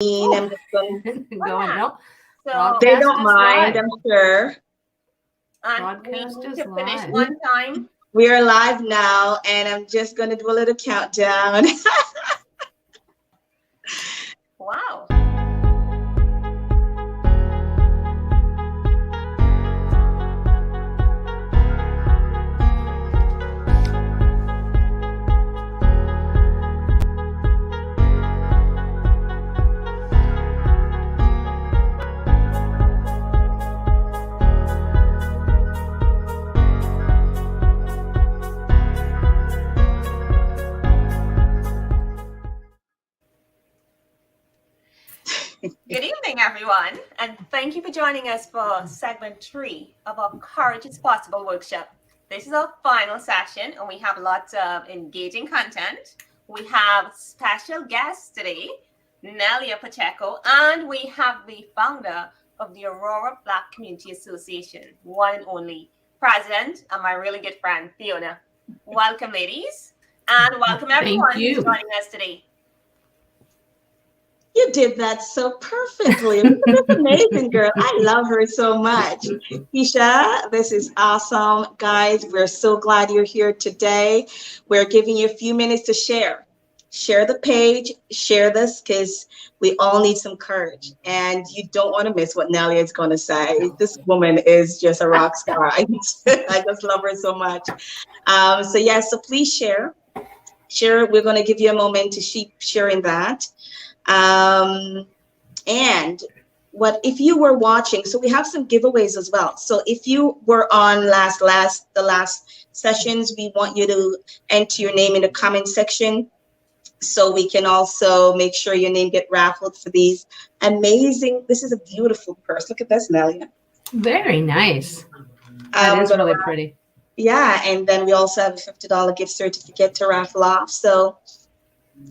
I'm just going, going, no. So they don't mind, I'm sure. And we need to finish one time. We are live now, and I'm just going to do a little countdown. Wow. Good evening, everyone, and thank you for joining us for segment 3 of our Courage is Possible workshop. This is our final session, and we have lots of engaging content. We have special guests today, Nelia Pacheco, and we have the founder of the Aurora Black Community Association, one and only president, and my really good friend, Fiona. Welcome, ladies, and welcome everyone who's joining us today. You did that so perfectly. That's amazing, girl. I love her so much. Keisha, this is awesome. Guys, we're so glad you're here today. We're giving you a few minutes to share. Share the page, share this, because we all need some courage. And you don't want to miss what Nelia is going to say. This woman is just a rock star. I just love her so much. So please share. Share. We're going to give you a moment to keep sharing that. And if you were watching, so we have some giveaways as well. So if you were on the last sessions, we want you to enter your name in the comment section, so we can also make sure your name get raffled for these amazing. This is a beautiful purse. Look at this, Nelia. Very nice. That is really pretty. Yeah, and then we also have a $50 gift certificate to raffle off. So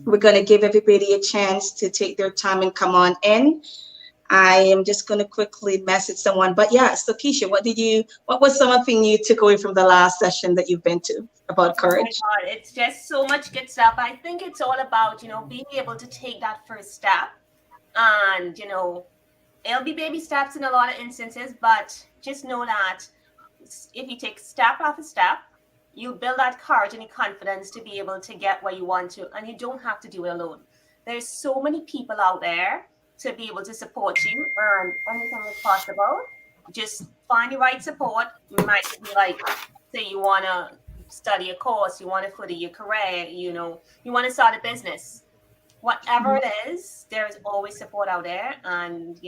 we're going to give everybody a chance to take their time and come on in. I am just going to quickly message someone. But yeah, so Keisha, what was something you took away from the last session that you've been to about courage? Oh my God, it's just so much good stuff. I think it's all about, being able to take that first step. And, it'll be baby steps in a lot of instances, but just know that if you take step after step, you build that courage and the confidence to be able to get where you want to, and you don't have to do it alone. There's so many people out there to be able to support you, and anything is possible. Just find the right support. You might be like, say you want to study a course, you want to further your career, you want to start a business. Whatever it is, there's always support out there, and,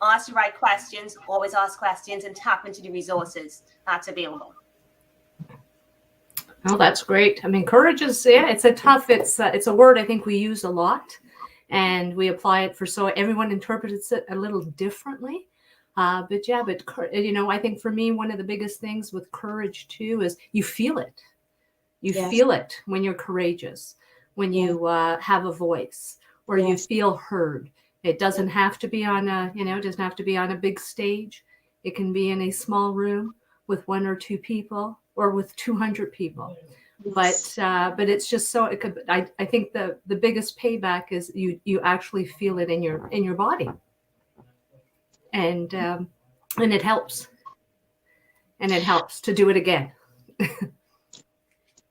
ask the right questions, always ask questions, and tap into the resources that's available. Oh, that's great. I mean, courage is, it's a word I think we use a lot, and we apply it so everyone interprets it a little differently. I think for me, one of the biggest things with courage too is you feel it. You feel it when you're courageous, when you have a voice, or you feel heard. It doesn't have to be on a big stage. It can be in a small room with 1 or 2 people, or with 200 people. But it's just so it could. I think the biggest payback is you actually feel it in your body, and it helps, to do it again.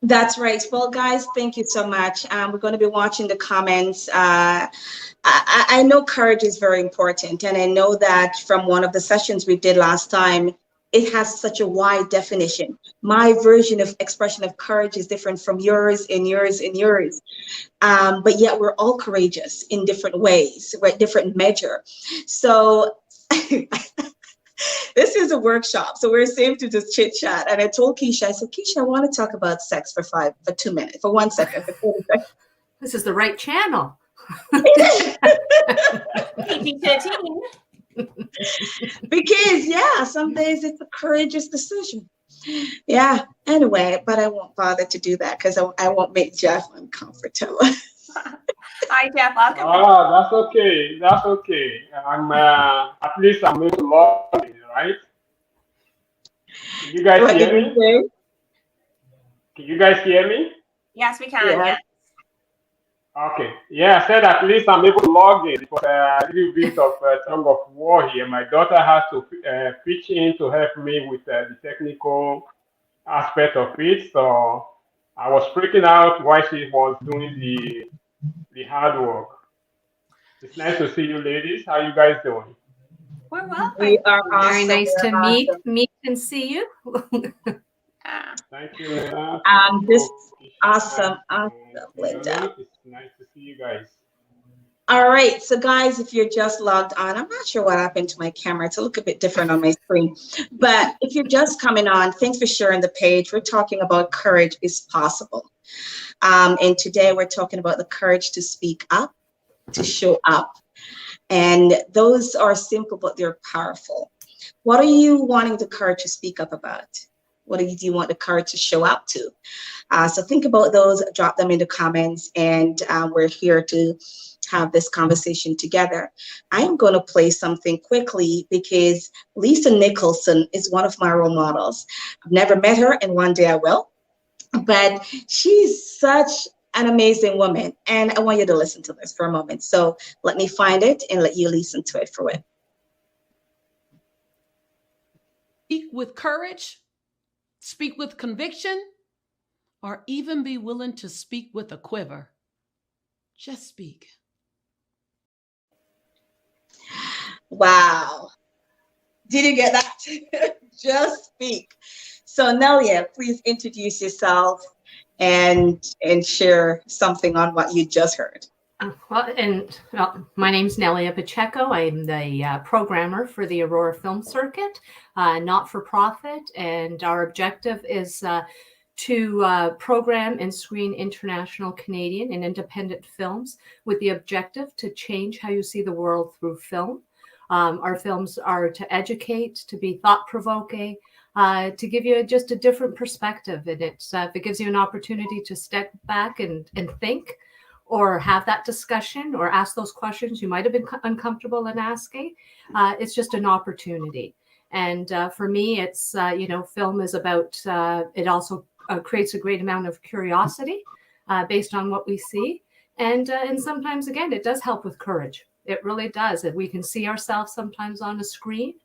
That's right. Well, guys, thank you so much. We're going to be watching the comments. I know courage is very important, and I know that from one of the sessions we did last time, it has such a wide definition. My version of expression of courage is different from yours and yours and yours. But yet we're all courageous in different ways, right? Different measure. So this is a workshop. So we're safe to just chit chat. And I told Keisha, I said, Keisha, I want to talk about sex for 2 minutes, for 1 second, for 30 seconds. This is the right channel. Because some days it's a courageous decision. Yeah. Anyway, but I won't bother to do that because I won't make Jeff uncomfortable. Hi, Jeff. Welcome. That's okay. That's okay. At least I'm going to love it, right? Can you guys hear me? Can you guys hear me? Yes, we can. Yeah. Okay. Yeah, I said at least I'm able to log in because a little bit of tug of war here. My daughter has to pitch in to help me with the technical aspect of it. So I was freaking out while she was doing the hard work. It's nice to see you, ladies. How you guys doing? We're well, We thank are you. Very awesome. nice We're to awesome. meet and see you. Thank you, Linda. Thank This you, Keisha awesome, awesome, and Linda. Fiona. It's nice to see you guys. All right, so guys, if you're just logged on, I'm not sure what happened to my camera. It's a little bit different on my screen. But if you're just coming on, thanks for sharing the page. We're talking about courage is possible. And today we're talking about the courage to speak up, to show up. And those are simple, but they're powerful. What are you wanting the courage to speak up about? What do you want the courage to show up to? So think about those, drop them in the comments, and we're here to have this conversation together. I am going to play something quickly because Lisa Nicholson is one of my role models. I've never met her, and one day I will, but she's such an amazing woman, and I want you to listen to this for a moment. So let me find it and let you listen to it for it. Speak with courage, speak with conviction, or even be willing to speak with a quiver. Just speak. Wow. Did you get that? Just speak. So Nelia, please introduce yourself and share something on what you just heard. My name's Nelia Pacheco. I'm the programmer for the Aurora film circuit, not-for-profit, and our objective is to program and screen international, Canadian, and independent films with the objective to change how you see the world through film. Our films are to educate, to be thought-provoking, to give you just a different perspective. And if it gives you an opportunity to step back and think, or have that discussion, or ask those questions you might have been uncomfortable in asking, it's just an opportunity. And for me, it's, film is about, it also creates a great amount of curiosity based on what we see. And sometimes, again, it does help with courage. It really does. We can see ourselves sometimes on a screen,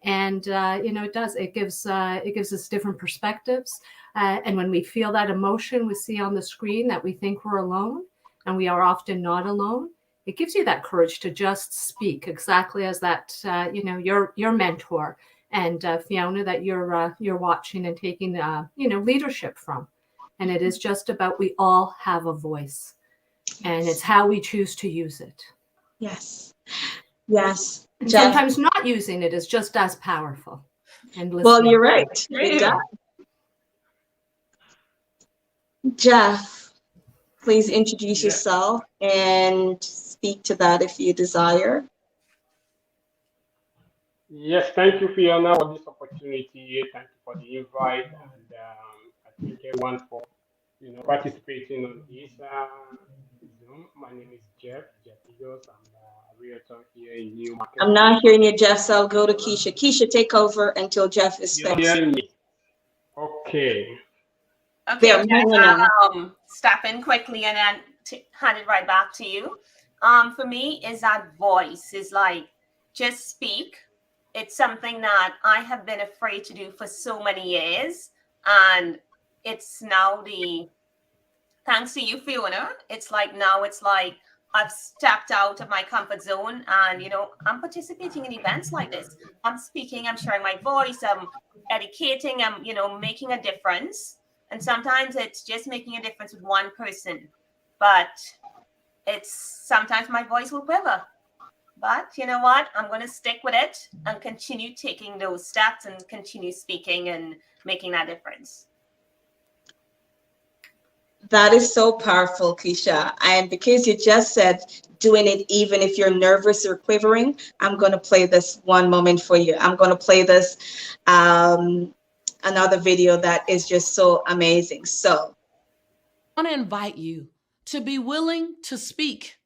and it does. It gives us different perspectives. And when we feel that emotion we see on the screen, that we think we're alone, and we are often not alone, it gives you that courage to just speak, exactly as that your mentor and Fiona that you're watching and taking leadership from. And it is just about, we all have a voice, and it's how we choose to use it. Yes. Yes. And Jeff. sometimes not using it is just as powerful. And Well, you're right. It does. Jeff, please introduce yourself and speak to that if you desire. Yes, thank you, Fiona, for this opportunity. Thank you for the invite, and I thank everyone for participating on this Zoom. My name is Jeff Edos. I'm a realtor here in New Market. I'm not hearing you, Jeff, so I'll go to Keisha. Keisha, take over until Jeff is You're fixed. hearing me? Okay. Okay, Jeff, I'll step in quickly and then hand it right back to you. For me, is that voice is like, just speak. It's something that I have been afraid to do for so many years, and it's now thanks to you, Fiona, it's like I've stepped out of my comfort zone, and I'm participating in events like this. I'm speaking, I'm sharing my voice, I'm educating, I'm making a difference. And sometimes it's just making a difference with one person, but it's sometimes my voice will quiver. But you know what? I'm going to stick with it and continue taking those steps and continue speaking and making that difference. That is so powerful, Keisha. And because you just said doing it even if you're nervous or quivering, I'm going to play this one moment for you. I'm going to play this another video that is just so amazing. So I want to invite you to be willing to speak.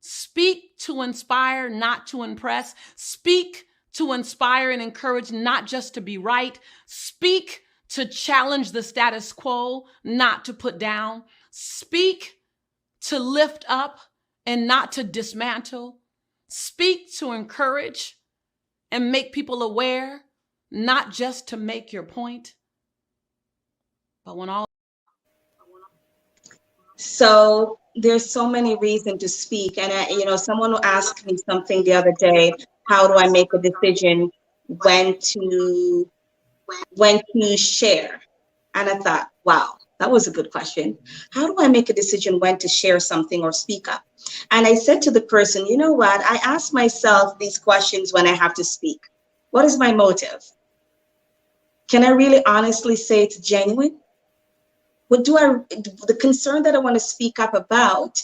Speak to inspire, not to impress. Speak to inspire and encourage, not just to be right. Speak to challenge the status quo, not to put down. Speak to lift up and not to dismantle. Speak to encourage and make people aware, not just to make your point. But when all So there's so many reasons to speak. And, someone asked me something the other day, how do I make a decision when to share? And I thought, wow, that was a good question. How do I make a decision when to share something or speak up? And I said to the person, you know what? I ask myself these questions when I have to speak. What is my motive? Can I really honestly say it's genuine? What the concern that I want to speak up about,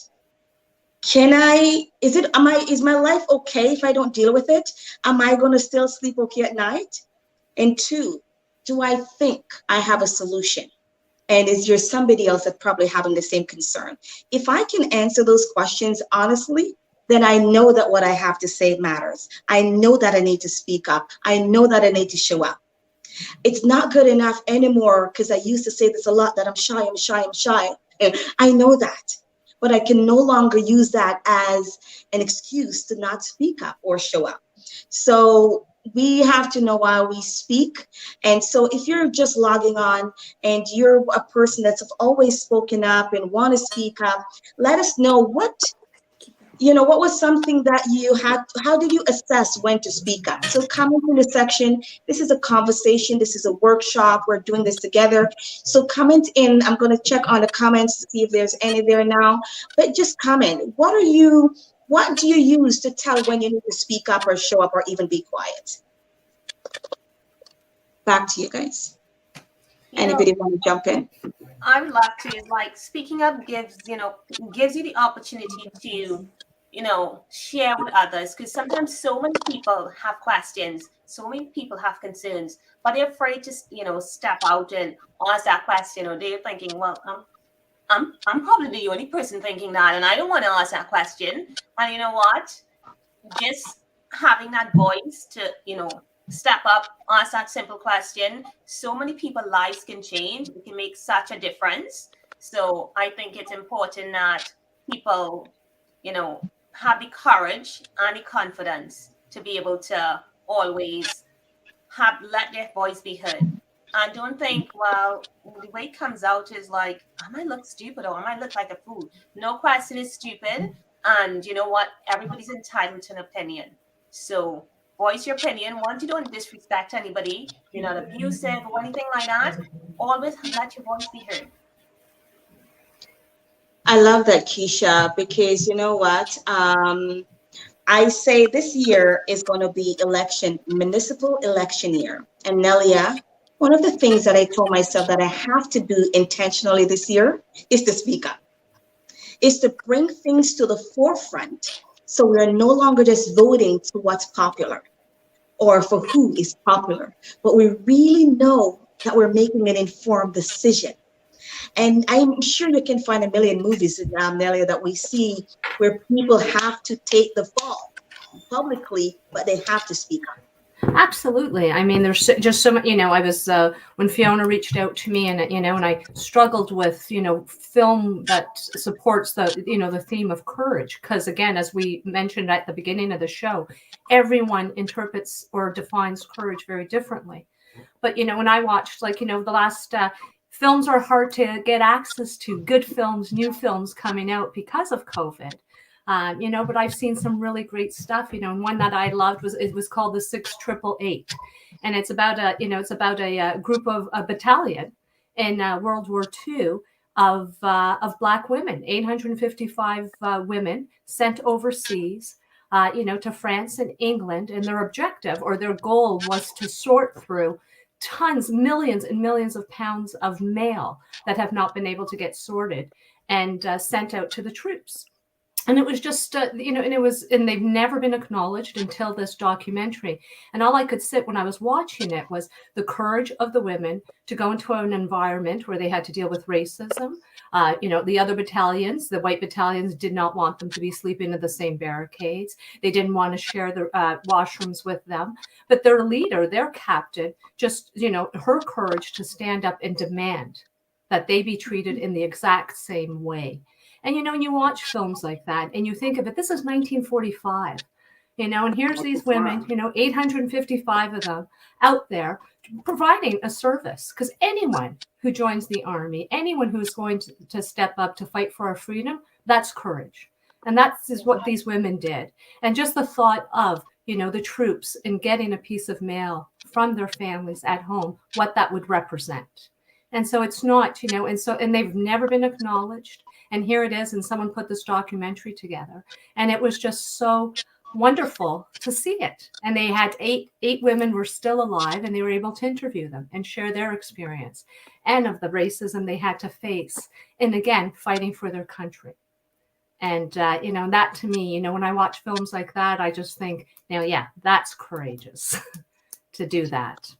is my life okay if I don't deal with it? Am I going to still sleep okay at night? And two, do I think I have a solution? And is there somebody else that's probably having the same concern? If I can answer those questions honestly, then I know that what I have to say matters. I know that I need to speak up. I know that I need to show up. It's not good enough anymore, because I used to say this a lot, that I'm shy. And I know that, but I can no longer use that as an excuse to not speak up or show up. So we have to know why we speak. And so if you're just logging on and you're a person that's always spoken up and want to speak up, let us know what was something that you had. How did you assess when to speak up? So comment in the section. This is a conversation. This is a workshop. We're doing this together. So comment in. I'm going to check on the comments to see if there's any there now. But just comment. What do you use to tell when you need to speak up or show up or even be quiet? Back to you guys. Anybody want to jump in? I would love to. Is like speaking up gives you the opportunity to share with others, because sometimes so many people have questions, so many people have concerns, but they're afraid to step out and ask that question, or they're thinking, well, I'm probably the only person thinking that, and I don't want to ask that question. And you know what? Just having that voice to step up, ask that simple question. So many people's lives can change. It can make such a difference. So I think it's important that people, have the courage and the confidence to be able to always let their voice be heard. And don't think, well, the way it comes out is like, I might look stupid or I might look like a fool. No question is stupid. And you know what? Everybody's entitled to an opinion. So voice your opinion. Once you don't disrespect anybody, you're not abusive or anything like that, always let your voice be heard. I love that, Keisha, because you know what? I say this year is going to be municipal election year. And Nelia, one of the things that I told myself that I have to do intentionally this year is to speak up, is to bring things to the forefront. So we're no longer just voting to what's popular or for who is popular, but we really know that we're making an informed decision. And I'm sure you can find a million movies, Nelia, that we see where people have to take the fall publicly, but they have to speak up. Absolutely. I mean, there's just so much, I was, when Fiona reached out to me and I struggled with, film that supports the theme of courage. Because again, as we mentioned at the beginning of the show, everyone interprets or defines courage very differently. But, when I watched the last, films are hard to get access to, good films, new films coming out because of COVID. But I've seen some really great stuff. One that I loved was called the 6888, and it's about a group of a battalion in World War II of Black women, 855 women sent overseas, to France and England, and their objective or their goal was to sort through millions and millions of pounds of mail that have not been able to get sorted and sent out to the troops. And it was just, and they've never been acknowledged until this documentary. And all I could sit when I was watching it was the courage of the women to go into an environment where they had to deal with racism. The other battalions, the white battalions, did not want them to be sleeping in the same barricades. They didn't want to share the washrooms with them. But their leader, their captain, just, her courage to stand up and demand that they be treated in the exact same way. And, you know, when you watch films like that and you think of it, this is 1945, you know, and here's these women, you know, 855 of them out there providing a service, because anyone who joins the army, anyone who's going to step up to fight for our freedom, that's courage. And that's is what these women did. And just the thought of, you know, the troops and getting a piece of mail from their families at home, what that would represent. And so it's not, you know, and they've never been acknowledged. And here it is, and someone put this documentary together. And it was just so wonderful to see it. And they had eight women were still alive, and they were able to interview them and share their experience and of the racism they had to face. And again, fighting for their country. And, you know, that to me, you know, when I watch films like that, I just think, you know, yeah, that's courageous to do that.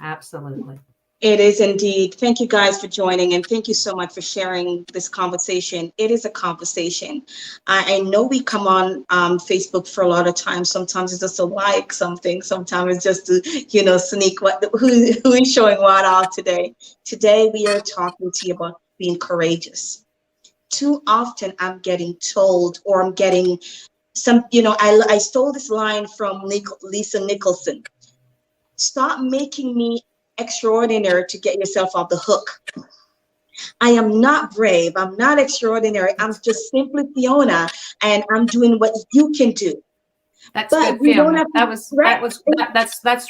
Absolutely. It is indeed. Thank you guys for joining, and thank you so much for sharing this conversation. It is a conversation. I know we come on Facebook for a lot of times. Sometimes it's just to like something. Sometimes it's just to, you know, sneak who is showing what off today. Today we are talking to you about being courageous. Too often I'm getting told, or I'm getting some, you know, I stole this line from Lisa Nicholson. Stop making me extraordinary to get yourself off the hook. I am not brave. I'm not extraordinary. I'm just simply Fiona, and I'm doing what you can do. That's good, Fiona. That's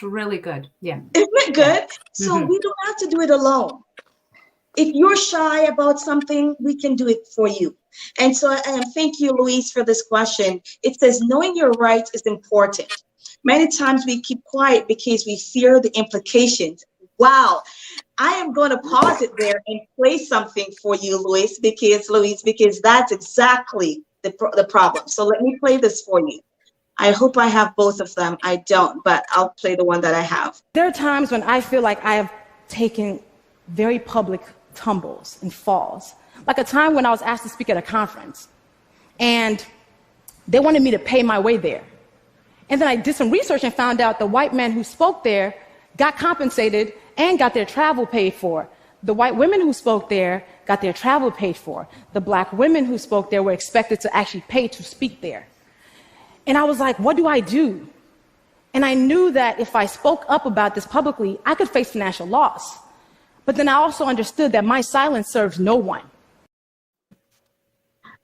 really good. Yeah. Isn't it good? So we don't have to do it alone. If you're shy about something, we can do it for you. And so thank you, Louise, for this question. It says, knowing your rights is important. Many times we keep quiet because we fear the implications. Wow. I am going to pause it there and play something for you, Louise, because that's exactly the problem. So let me play this for you. I hope I have both of them. I don't, but I'll play the one that I have. There are times when I feel like I have taken very public tumbles and falls. Like a time when I was asked to speak at a conference, and they wanted me to pay my way there. And then I did some research and found out the white men who spoke there got compensated and got their travel paid for. The white women who spoke there got their travel paid for. The black women who spoke there were expected to actually pay to speak there. And I was like, what do I do? And I knew that if I spoke up about this publicly, I could face financial loss. But then I also understood that my silence serves no one.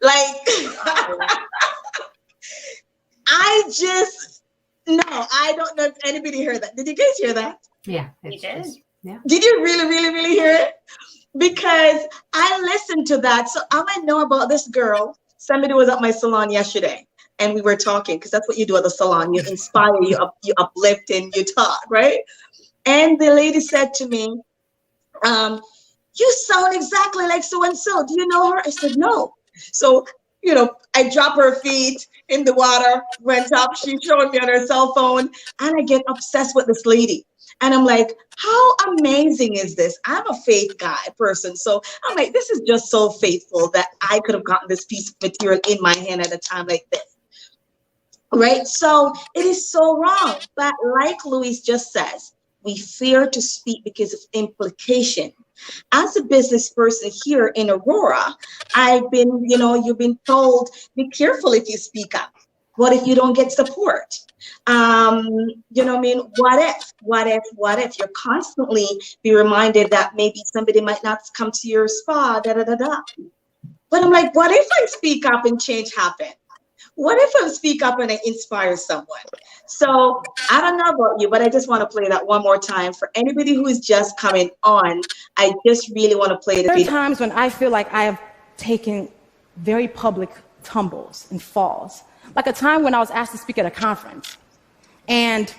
Like, I don't know if anybody heard that. Did you guys hear that? Yeah. Yeah. Did you really, really, really hear it? Because I listened to that. So all I know about this girl, somebody was at my salon yesterday, and we were talking, because that's what you do at the salon. You inspire, you uplift, and you talk, right? And the lady said to me, you sound exactly like so-and-so. Do you know her? I said, no. So, you know, I drop her feet in the water, went up, she showed me on her cell phone, and I get obsessed with this lady. And I'm like, how amazing is this? I'm a faith person. So I'm like, this is just so faithful that I could have gotten this piece of material in my hand at a time like this. Right? So it is so wrong. But like Louise just says, we fear to speak because of implication. As a business person here in Aurora, I've been, you know, you've been told, be careful if you speak up. What if you don't get support? You know what I mean? What if? You're constantly be reminded that maybe somebody might not come to your spa, But I'm like, what if I speak up and change happen? What if I speak up and I inspire someone? So I don't know about you, but I just want to play that one more time for anybody who is just coming on. I just really want to play the video. There are times when I feel like I have taken very public tumbles and falls. Like a time when I was asked to speak at a conference, and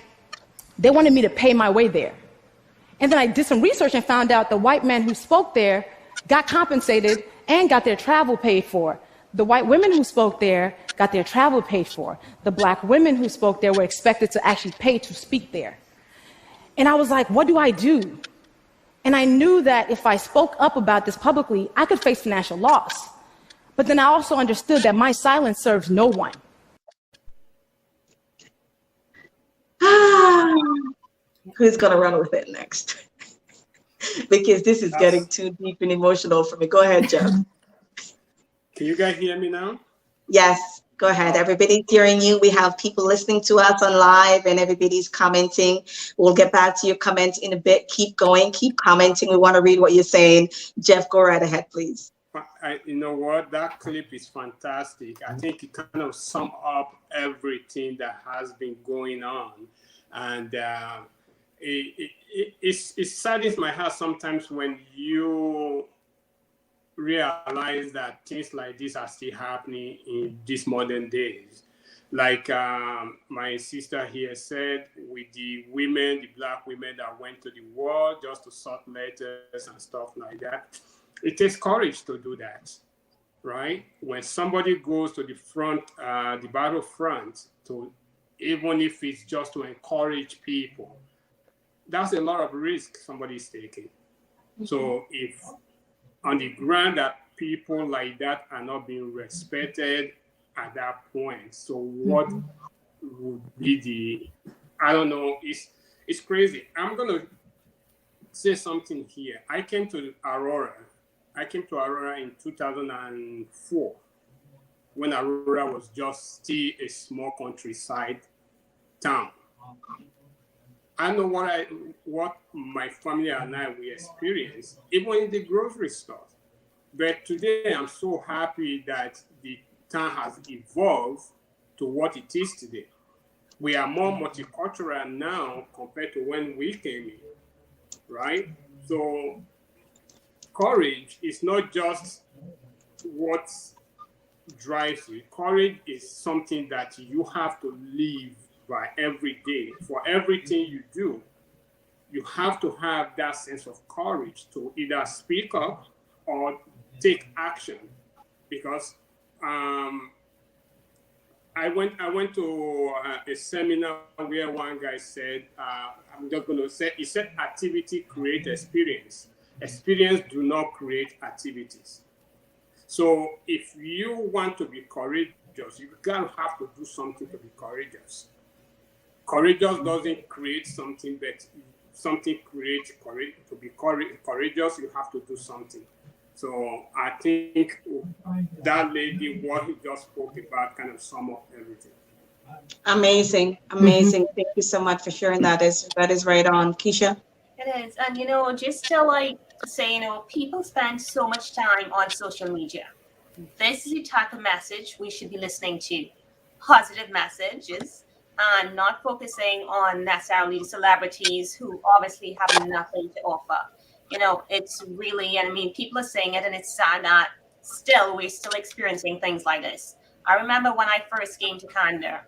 they wanted me to pay my way there. And then I did some research and found out the white men who spoke there got compensated and got their travel paid for. The white women who spoke there got their travel paid for. The black women who spoke there were expected to actually pay to speak there. And I was like, what do I do? And I knew that if I spoke up about this publicly, I could face financial loss. But then I also understood that my silence serves no one. Who's going to run with it next? Because this is getting too deep and emotional for me. Go ahead, Jeff. Can you guys hear me now? Yes, go ahead. Everybody's hearing you. We have people listening to us on live and everybody's commenting. We'll get back to your comments in a bit. Keep going, keep commenting. We want to read what you're saying. Jeff, go right ahead, please. You know what? That clip is fantastic. I think it kind of sums up everything that has been going on. And it saddens my heart sometimes when you realize that things like this are still happening in these modern days. Like my sister here said, with the women, the Black women that went to the war just to sort letters and stuff like that. It takes courage to do that, right? When somebody goes to the front, the battlefront, to even if it's just to encourage people, that's a lot of risk somebody is taking. So if on the ground that people like that are not being respected at that point, so what would be the, I don't know, it's crazy. I'm gonna say something here. I came to Aurora in 2004 when Aurora was just still a small countryside town. I know what my family and I we experienced, even in the grocery store. But today I'm so happy that the town has evolved to what it is today. We are more multicultural now compared to when we came in, right? So courage is not just what drives you. Courage is something that you have to live by every day. For everything you do, you have to have that sense of courage to either speak up or take action. Because I went to a seminar where one guy said, I'm just going to say, he said, activity creates experience. Experience do not create activities. So if you want to be courageous, you gotta have to do something to be courageous. Courageous doesn't create something, but something creates courage. To be courageous, you have to do something. So I think that lady, what he just spoke about, kind of sum up everything. Amazing, amazing. Thank you so much for sharing that. That is right on. Keisha? It is. And, you know, just to like say, you know, people spend so much time on social media. This is the type of message we should be listening to. Positive messages and not focusing on necessarily the celebrities who obviously have nothing to offer. You know, it's really, I mean, people are saying it and it's sad that we're still experiencing things like this. I remember when I first came to Canada,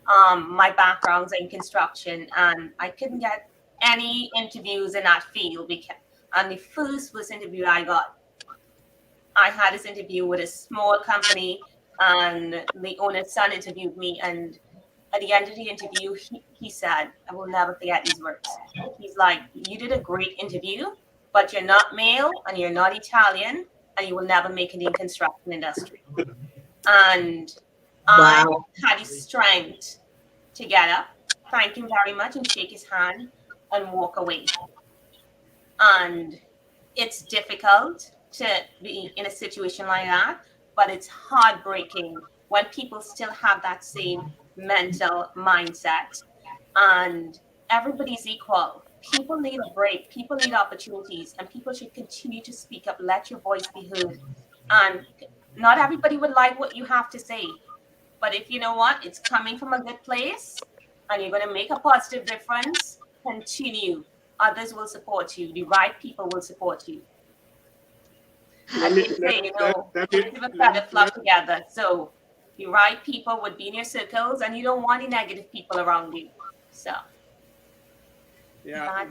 my background's in construction and I couldn't get any interviews in that field and the first interview I got, I had this interview with a small company and the owner's son interviewed me, and at the end of the interview he said, I will never forget these words. He's like, you did a great interview, but you're not male and you're not Italian and you will never make it in the construction industry. And I had the strength to get up, thank him very much and shake his hand and walk away. And it's difficult to be in a situation like that, but it's heartbreaking when people still have that same mental mindset. And everybody's equal. People need a break. People need opportunities, and people should continue to speak up. Let your voice be heard. And not everybody would like what you have to say, but if you know what, it's coming from a good place, and you're going to make a positive difference, continue. Others will support you. The right people will support you. As they say, you know, give a feather flock together. So the right people would be in your circles, and you don't want any negative people around you. So yeah,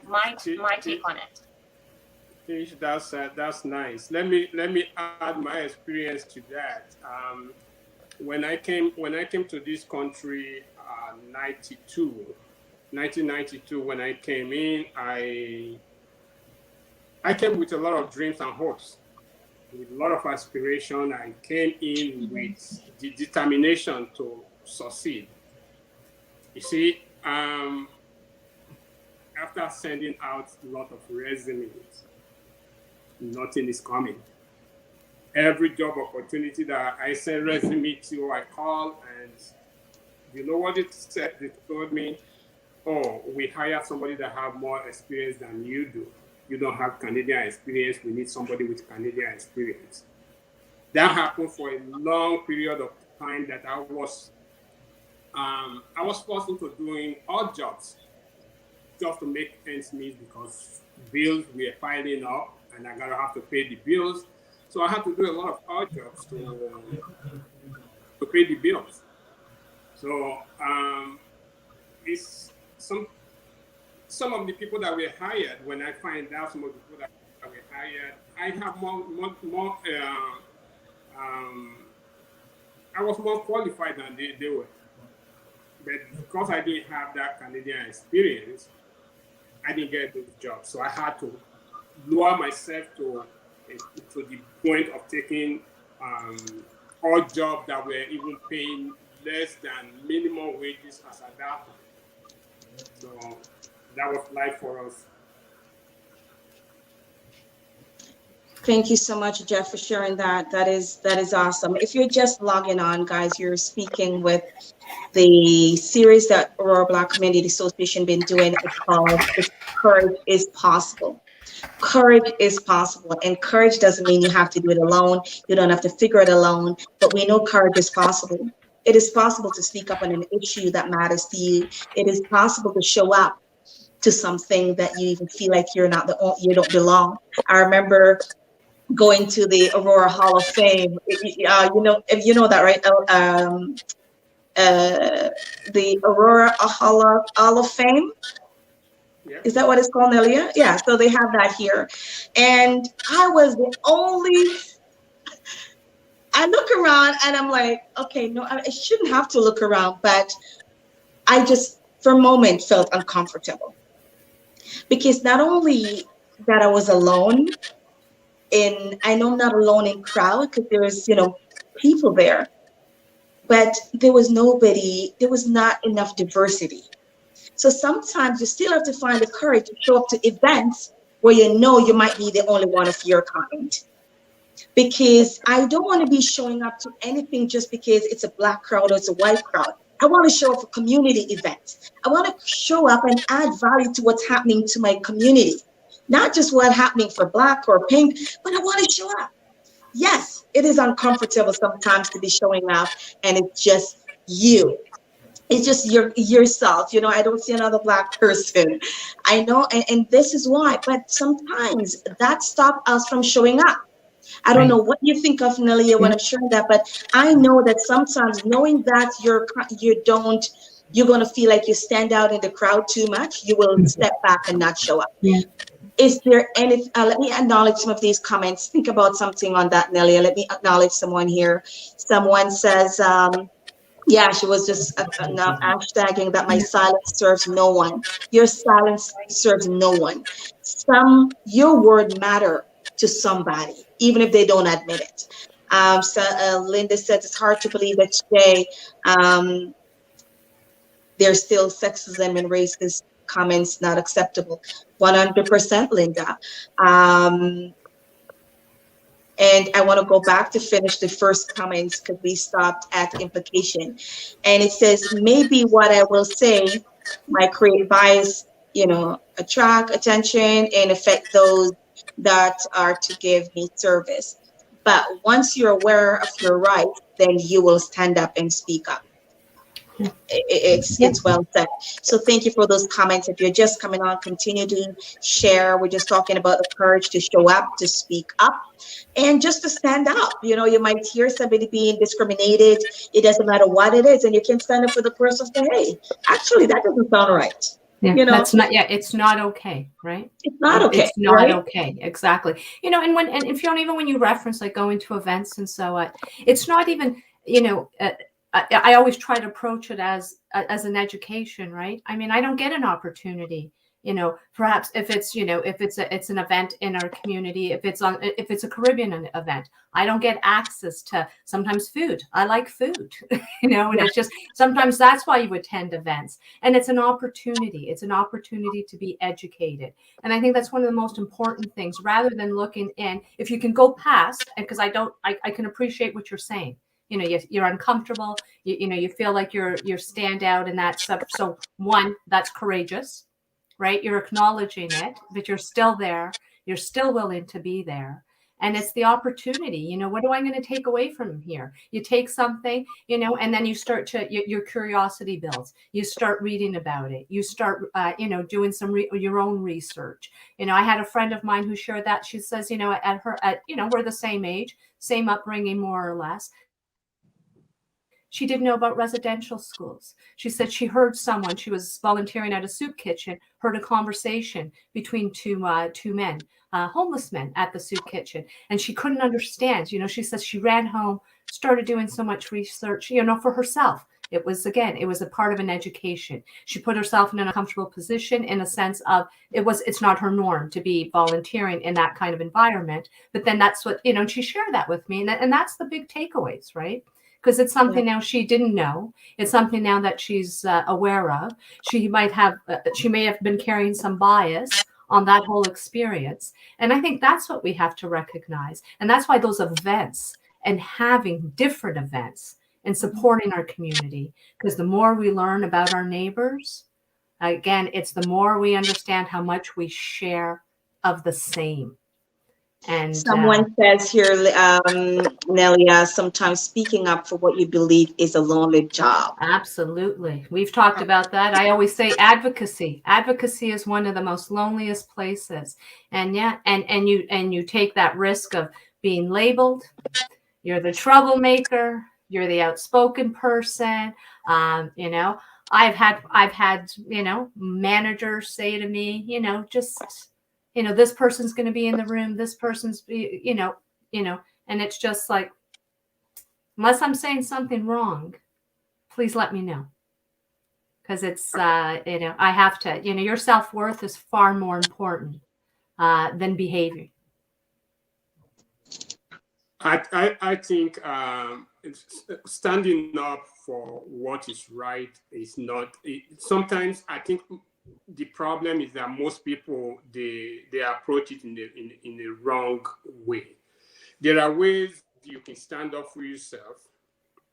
my take on it. That's nice. Let me add my experience to that. When I came to this country, 1992, when I came in, I came with a lot of dreams and hopes, with a lot of aspiration. I came in with the determination to succeed. You see, after sending out a lot of resumes, nothing is coming. every job opportunity that I send resume to, I call, and you know what it said? They told me, oh, we hire somebody that have more experience than you do. You don't have Canadian experience. We need somebody with Canadian experience. That happened for a long period of time that I was forced into doing odd jobs just to make ends meet because bills were piling up and I gotta have to pay the bills. So I had to do a lot of odd jobs to pay the bills. So it's some of the people that were hired. When I find out some of the people that were hired, I have more I was more qualified than they were. But because I didn't have that Canadian experience, I didn't get those jobs. So I had to lower myself to the point of taking odd jobs that were even paying less than minimum wages as at that time. So that was life for us. Thank you so much, Jeff, for sharing that. That is awesome. If you're just logging on, guys, you're speaking with the series that Aurora Black Community Association been doing. It's called Courage is Possible. Courage is possible, and courage doesn't mean you have to do it alone. You don't have to figure it alone, but we know courage is possible. It is possible to speak up on an issue that matters to you. It is possible to show up to something that you even feel like you don't belong. I remember going to the Aurora Hall of Fame. If you know that, right? The Aurora Hall of Fame. Yeah. Is that what it's called, Nelia? Yeah, so they have that here. And I was the only, I look around and I'm like, okay, no, I shouldn't have to look around, but I just, for a moment, felt uncomfortable. Because not only that I was alone I know I'm not alone in crowd because there's, people there, but there was not enough diversity. So sometimes you still have to find the courage to show up to events where you know you might be the only one of your kind. Because I don't want to be showing up to anything just because it's a Black crowd or it's a white crowd. I want to show up for community events. I want to show up and add value to what's happening to my community. Not just what's happening for Black or Pink, but I want to show up. Yes, it is uncomfortable sometimes to be showing up and it's just you. It's just yourself. I don't see another Black person. I know, and this is why. But sometimes that stops us from showing up. I don't know what you think of, Nelia, when I'm sharing that, but I know that sometimes knowing that you're going to feel like you stand out in the crowd too much, you will step back and not show up. Yeah. Is there any, let me acknowledge some of these comments. Think about something on that, Nelia. Let me acknowledge someone here. Someone says, yeah, she was just hashtagging that my silence serves no one. Your silence serves no one. Your word matter to somebody, even if they don't admit it. Linda said it's hard to believe that today there's still sexism and racist comments not acceptable. 100%, Linda. And I want to go back to finish the first comments because we stopped at implication. And it says, maybe what I will say might create bias, attract attention and affect those that are to give me service. But once you're aware of your rights, then you will stand up and speak up. It's well said. So thank you for those comments. If you're just coming on, continue to share. We're just talking about the courage to show up, to speak up, and just to stand up. You might hear somebody being discriminated. It doesn't matter what it is, and you can stand up for the person and say, hey, actually, that doesn't sound right. Yeah, that's not. Yeah, it's not okay, right? It's not okay. It's not right? okay. Exactly. And if even when you reference like going to events and so on, it's not even. I always try to approach it as an education, right? I mean, I don't get an opportunity, Perhaps if it's, it's an event in our community, if it's a Caribbean event, I don't get access to sometimes food. I like food, and it's just, sometimes that's why you attend events. And it's an opportunity. It's an opportunity to be educated. And I think that's one of the most important things, rather than looking in, if you can go past, because I can appreciate what you're saying. You're uncomfortable. You feel like you're stand out in that stuff. So one, that's courageous, right? You're acknowledging it, but you're still there. You're still willing to be there. And it's the opportunity, what am I going to take away from here? You take something, and then you start to, your curiosity builds. You start reading about it. You start, doing your own research. I had a friend of mine who shared that. She says, we're the same age, same upbringing, more or less. She didn't know about residential schools. She said she heard someone, she was volunteering at a soup kitchen, heard a conversation between two men, homeless men at the soup kitchen. And she couldn't understand. She says she ran home, started doing so much research, for herself. It was a part of an education. She put herself in an uncomfortable position in a sense of it's not her norm to be volunteering in that kind of environment. But then that's what, and she shared that with me. And that's the big takeaways, right? Because it's something now she didn't know. It's something now that she's aware of. She may have been carrying some bias on that whole experience. And I think that's what we have to recognize. And that's why those events and having different events and supporting our community, because the more we learn about our neighbors, again, it's the more we understand how much we share of the same. And someone says here, Nelia, sometimes speaking up for what you believe is a lonely job. Absolutely. We've talked about that. I always say advocacy. Advocacy is one of the most loneliest places. And you take that risk of being labeled. You're the troublemaker. You're the outspoken person. I've had managers say to me, this person's going to be in the room. This person's, and it's just like, unless I'm saying something wrong, please let me know. Because it's, I have to, your self-worth is far more important than behavior. I think standing up for what is right is not, sometimes I think the problem is that most people, they approach it in the wrong way. There are ways you can stand up for yourself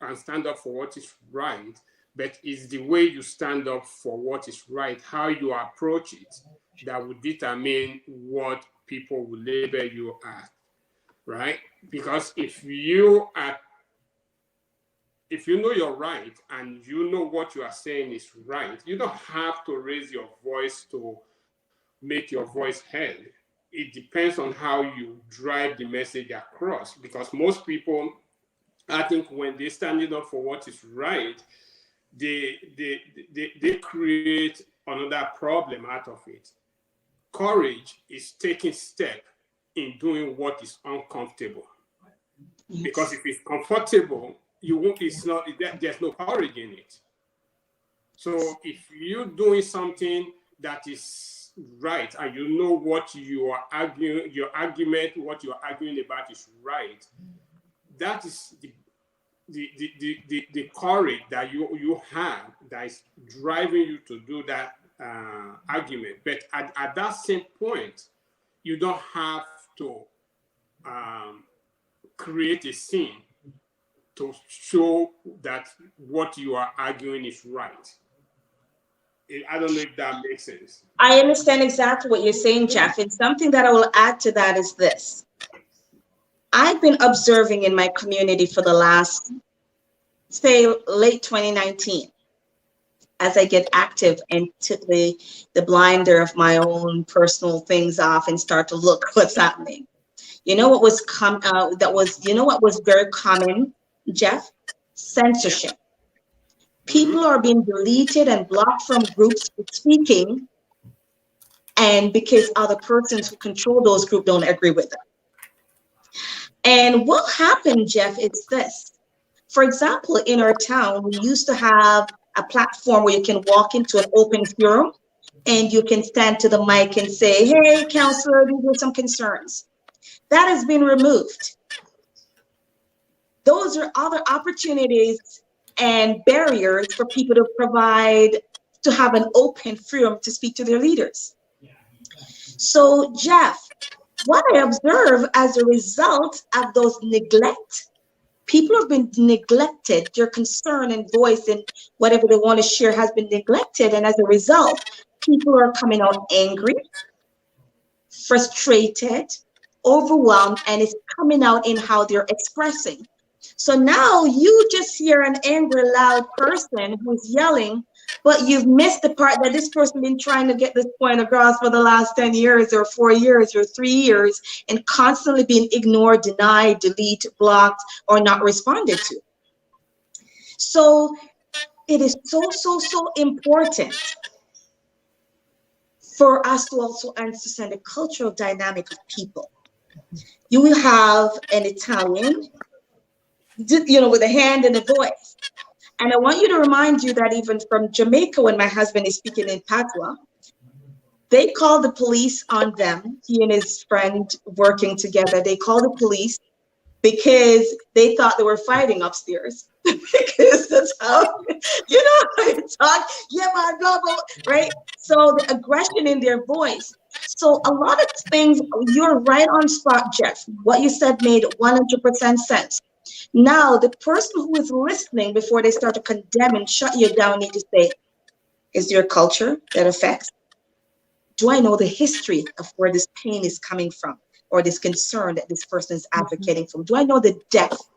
and stand up for what is right, but it's the way you stand up for what is right, how you approach it, that will determine what people will label you as, right? Because if you know you're right and you know what you are saying is right, you don't have to raise your voice to make your voice heard. It depends on how you drive the message across, because most people, I think, when they're standing up for what is right, they create another problem out of it. Courage is taking steps in doing what is uncomfortable. Because if it's comfortable, there's no courage in it. So if you're doing something that is right, and you know what you are arguing, what you're arguing about is right, that is the courage that you have that is driving you to do that argument. But at that same point, you don't have to create a scene to show that what you are arguing is right. I don't know if that makes sense. I understand exactly what you're saying, Jeff. And something that I will add to that is this. I've been observing in my community for the last, say, late 2019, as I get active and took the blinder of my own personal things off and start to look what's happening. You know what was what was very common, Jeff? Censorship. People are being deleted and blocked from groups for speaking, and because other persons who control those groups don't agree with them. And what happened, Jeff, is this. For example, in our town, we used to have a platform where you can walk into an open forum and you can stand to the mic and say, hey, counselor, these are some concerns. That has been removed. Those are other opportunities and barriers for people to have an open forum to speak to their leaders. So, Jeff, what I observe as a result of those neglect, people have been neglected. Their concern and voice and whatever they want to share has been neglected. And as a result, people are coming out angry, frustrated, overwhelmed, and it's coming out in how they're expressing. So now you just hear an angry, loud person who's yelling, but you've missed the part that this person been trying to get this point across for the last 10 years or 4 years or 3 years and constantly being ignored, denied, deleted, blocked, or not responded to. So it is so important for us to also understand the cultural dynamic of people. You will have an Italian, with a hand and a voice. And I want you to remind you that even from Jamaica, when my husband is speaking in Patois, they call the police on them. He and his friend working together, they call the police because they thought they were fighting upstairs. Because that's how, they talk, yeah, man, blah, blah, right? So the aggression in their voice. So a lot of things, you're right on spot, Jeff. What you said made 100% sense. Now, the person who is listening before they start to condemn and shut you down need to say, is there a culture that affects? Do I know the history of where this pain is coming from or this concern that this person is advocating for? Do I know the depth?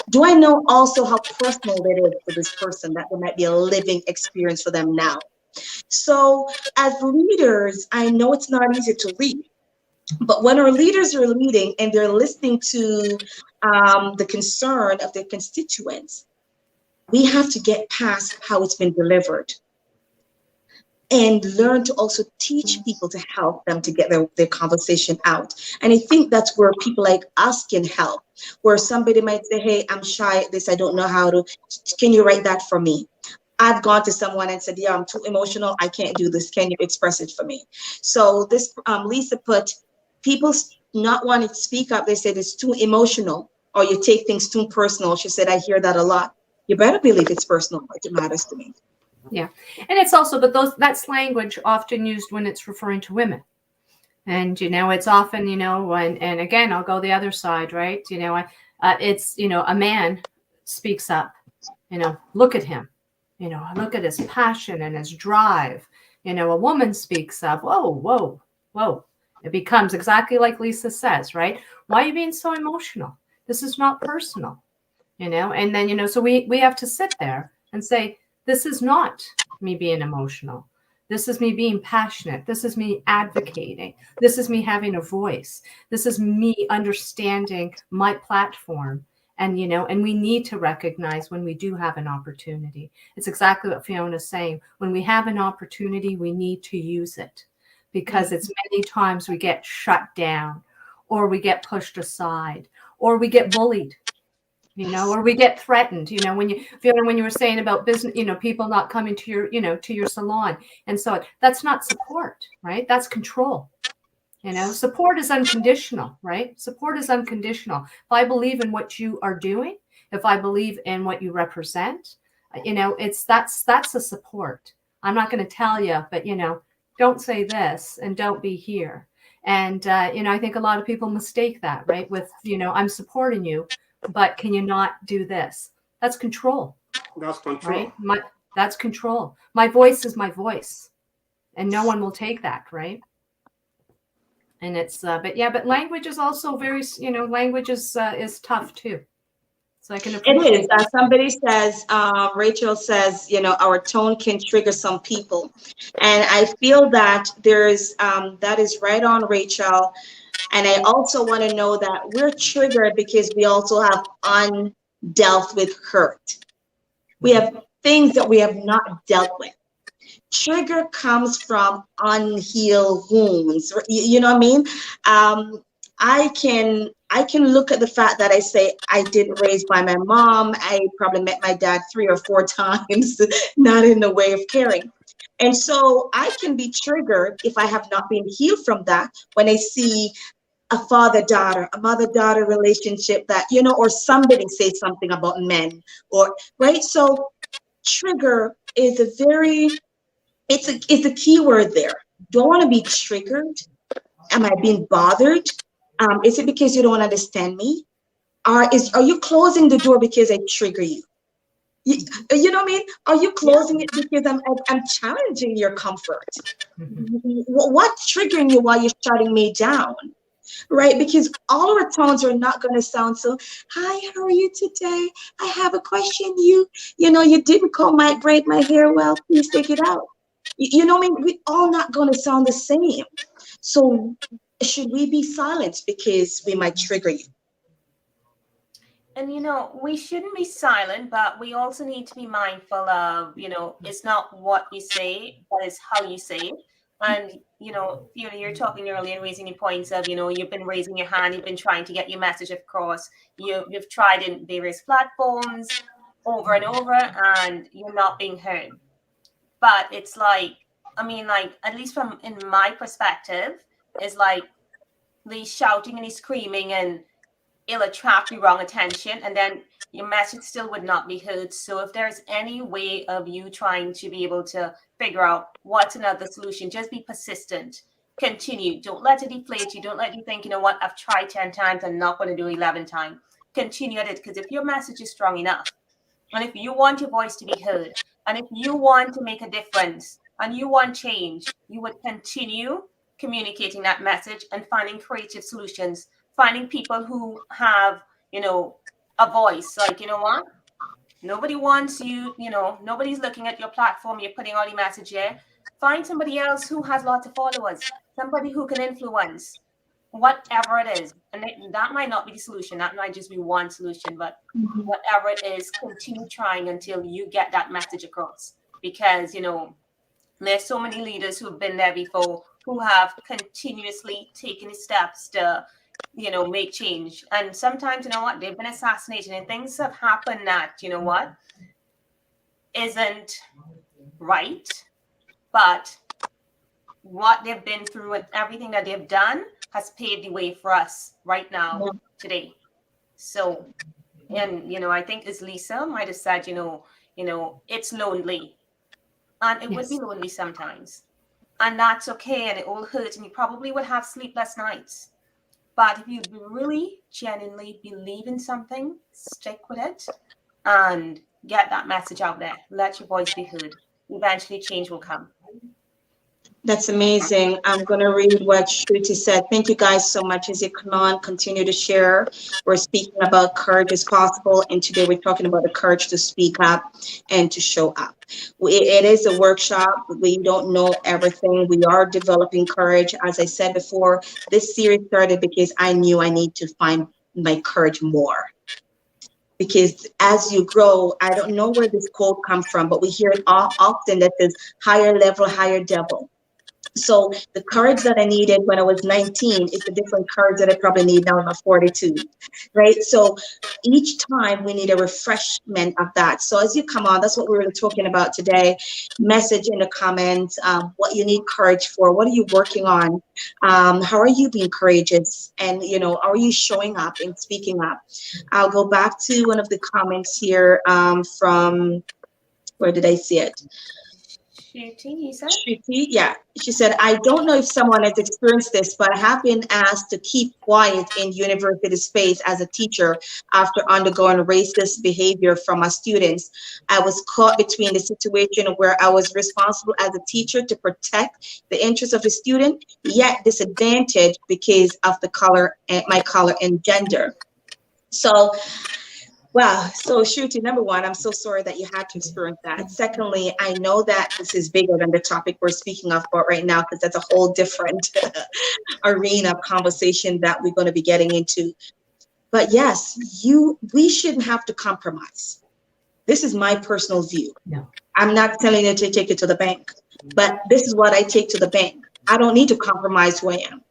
Do I know also how personal it is for this person, that there might be a living experience for them now? So as leaders, I know it's not easy to lead, but when our leaders are leading and they're listening to the concern of their constituents, we have to get past how it's been delivered and learn to also teach people to help them to get their conversation out. And I think that's where people like us can help, where somebody might say, hey, I'm shy at this, I don't know how to, can you write that for me? I've gone to someone and said, yeah, I'm too emotional, I can't do this, can you express it for me? So this, Lisa put, people not wanting to speak up, they said it's too emotional or you take things too personal. She said, I hear that a lot. You better believe it's personal, like it matters to me. Yeah. And it's also, but that's language often used when it's referring to women. And, it's often, and again, I'll go the other side, right? It's, a man speaks up, look at him, look at his passion and his drive. A woman speaks up, whoa. It becomes exactly like Lisa says, right? Why are you being so emotional? This is not personal, and then, so we have to sit there and say, this is not me being emotional. This is me being passionate. This is me advocating. This is me having a voice. This is me understanding my platform. And, and we need to recognize when we do have an opportunity. It's exactly what Fiona's saying. When we have an opportunity, we need to use it, because it's many times we get shut down or we get pushed aside or we get bullied. Or we get threatened, when you were saying about business, people not coming to your salon. And so that's not support, right? That's control. Support is unconditional, right? Support is unconditional. If I believe in what you are doing, if I believe in what you represent, that's a support. I'm not going to tell you, but, don't say this and don't be here. And, I think a lot of people mistake that, right? With, I'm supporting you, but can you not do this? That's control. That's control. Right? That's control. My voice is my voice, and no one will take that, right? And it's, but language is also very, language is tough too. So I can appreciate it. Is. Somebody says, Rachel says, our tone can trigger some people. And I feel that that is right on, Rachel. And I also want to know that we're triggered because we also have undealt with hurt. We have things that we have not dealt with. Trigger comes from unhealed wounds. You know what I mean? I can look at the fact that I say I didn't raise by my mom. I probably met my dad 3 or 4 times, not in the way of caring. And so I can be triggered if I have not been healed from that when I see a father-daughter, a mother-daughter relationship that, or somebody say something about men or, right? So trigger is it's a key word there. Do I want to be triggered? Am I being bothered? Is it because you don't understand me? Are you closing the door because I trigger you? You know what I mean? Are you closing it because I'm challenging your comfort? What's triggering you while you're shutting me down? Right? Because all our tones are not going to sound so, hi, how are you today? I have a question. You didn't braid my hair well. Please take it out. You know what I mean? We're all not going to sound the same. So should we be silenced because we might trigger you? And, we shouldn't be silent, but we also need to be mindful of, it's not what you say, but it's how you say it. And, you're talking earlier and raising your points of, you've been raising your hand, you've been trying to get your message across. You've tried in various platforms over and over, and you're not being heard. But it's like, at least in my perspective, is like the shouting and the screaming, and it'll attract the wrong attention, and then your message still would not be heard. So if there's any way of you trying to be able to figure out what's another solution, just be persistent. Continue. Don't let it deflate you. Don't let you think, what, I've tried 10 times, I'm not going to do 11 times. Continue at it, because if your message is strong enough, and if you want your voice to be heard, and if you want to make a difference, and you want change, you would continue communicating that message and finding creative solutions, finding people who have, a voice. Like, what? Nobody wants you, nobody's looking at your platform. You're putting all your message here. Find somebody else who has lots of followers, somebody who can influence, whatever it is. And that might not be the solution. That might just be one solution, but whatever it is, continue trying until you get that message across. Because, there's so many leaders who've been there before who have continuously taken the steps to, make change. And sometimes, they've been assassinated and things have happened that, isn't right. But what they've been through and everything that they've done has paved the way for us right now, today. So, and, I think as Lisa might have said, it's lonely. And it would be lonely sometimes. And that's okay. And it will hurt. And you probably would have sleepless nights. But if you really genuinely believe in something, stick with it and get that message out there. Let your voice be heard. Eventually change will come. That's amazing. I'm going to read what Shruti said. Thank you guys so much. As you come on, continue to share. We're speaking about courage is possible. And today we're talking about the courage to speak up and to show up. It is a workshop. We don't know everything. We are developing courage. As I said before, this series started because I knew I need to find my courage more. Because as you grow, I don't know where this quote comes from, but we hear it often that says higher level, higher devil. So the courage that I needed when I was 19 is a different courage that I probably need now when I'm 42, right? So each time we need a refreshment of that. So as you come on, that's what we were talking about today. Message in the comments, what you need courage for. What are you working on? How are you being courageous? And, are you showing up and speaking up? I'll go back to one of the comments here from, where did I see it? Shruti, yeah. She said, I don't know if someone has experienced this, but I have been asked to keep quiet in university space as a teacher after undergoing racist behavior from my students. I was caught between the situation where I was responsible as a teacher to protect the interests of the student, yet disadvantaged because of my color and gender. So, wow. So Shruti, number one, I'm so sorry that you had to experience that. Secondly, I know that this is bigger than the topic we're speaking of about right now, because that's a whole different arena of conversation that we're going to be getting into. But yes, we shouldn't have to compromise. This is my personal view. No. I'm not telling you to take it to the bank, but this is what I take to the bank. I don't need to compromise who I am.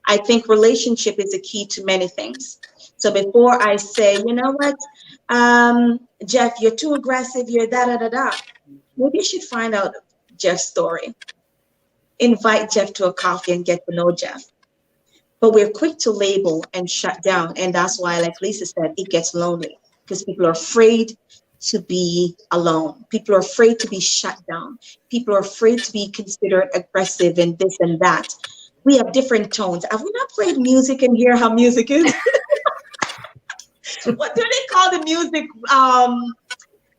I think relationship is a key to many things. So before I say, you know what, Jeff, you're too aggressive, you're da-da-da-da, maybe you should find out, Jeff's story. Invite Jeff to a coffee and get to know Jeff. But we're quick to label and shut down. And that's why, like Lisa said, it gets lonely because people are afraid to be alone. People are afraid to be shut down. People are afraid to be considered aggressive and this and that. We have different tones. Have we not played music and hear how music is? What do they call the music?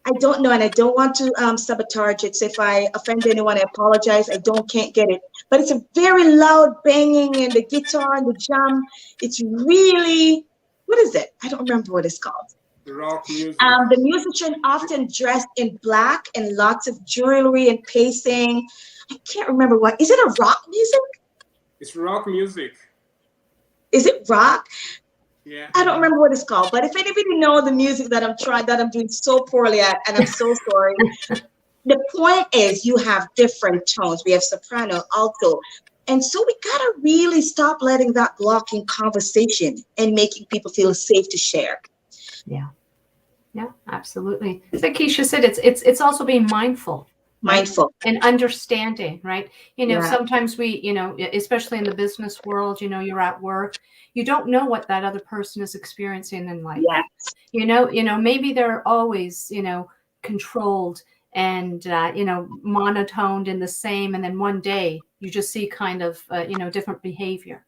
I don't know, and I don't want to sabotage it. So if I offend anyone, I apologize. Can't get it. But it's a very loud banging and the guitar and the drum. It's really, what is it? I don't remember what it's called. Rock music. The musician often dressed in black and lots of jewelry and pacing. I can't remember what. Is it a rock music? It's rock music. Is it rock? Yeah. I don't remember what it's called, but if anybody knows the music that I'm doing so poorly at, and I'm so sorry. The point is you have different tones. We have soprano, alto. And so we gotta really stop letting that blocking conversation and making people feel safe to share. Yeah. Yeah, absolutely. Like Keisha said, it's also being mindful. Mindful. And understanding, right? Yeah. Sometimes we, especially in the business world, you're at work, you don't know what that other person is experiencing in life. Yes. Maybe they're always, controlled and, monotoned in the same. And then one day you just see kind of, different behavior.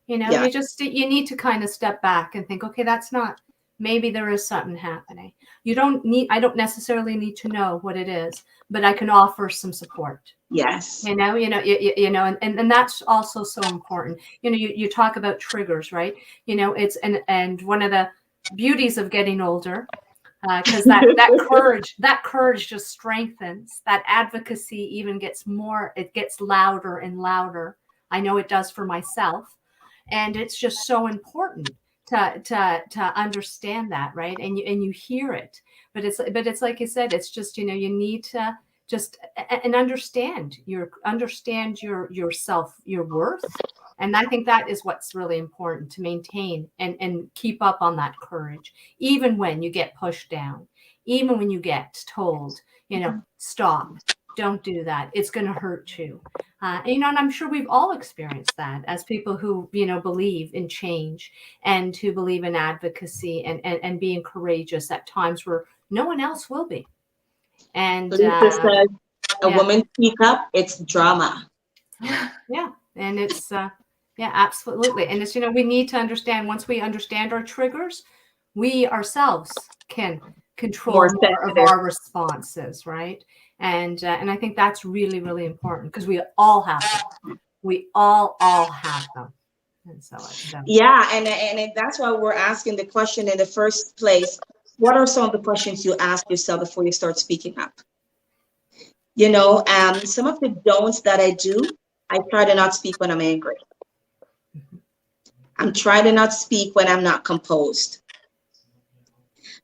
Yeah. You need to kind of step back and think, okay, that's not, maybe there is something happening. I don't necessarily need to know what it is, but I can offer some support. Yes. And that's also so important. You talk about triggers, right? And one of the beauties of getting older, because that courage just strengthens. That advocacy even gets louder and louder. I know it does for myself, and it's just so important to understand that, right? And you hear it, but it's like you said, it's just you need to just and understand yourself, your worth. And I think that is what's really important, to maintain and keep up on that courage, even when you get pushed down, even when you get told, stop, don't do that, it's going to hurt you. And I'm sure we've all experienced that as people who, believe in change and who believe in advocacy and being courageous at times where no one else will be. And Lisa said, a woman speak up, it's drama. Yeah. And it's, absolutely. And it's, we need to understand, once we understand our triggers, we ourselves can control more of our responses, right? And I think that's really, really important, because we all have them. We all have them. And so yeah, and that's why we're asking the question in the first place. What are some of the questions you ask yourself before you start speaking up? Some of the don'ts that I do, I try to not speak when I'm angry. I'm trying to not speak when I'm not composed.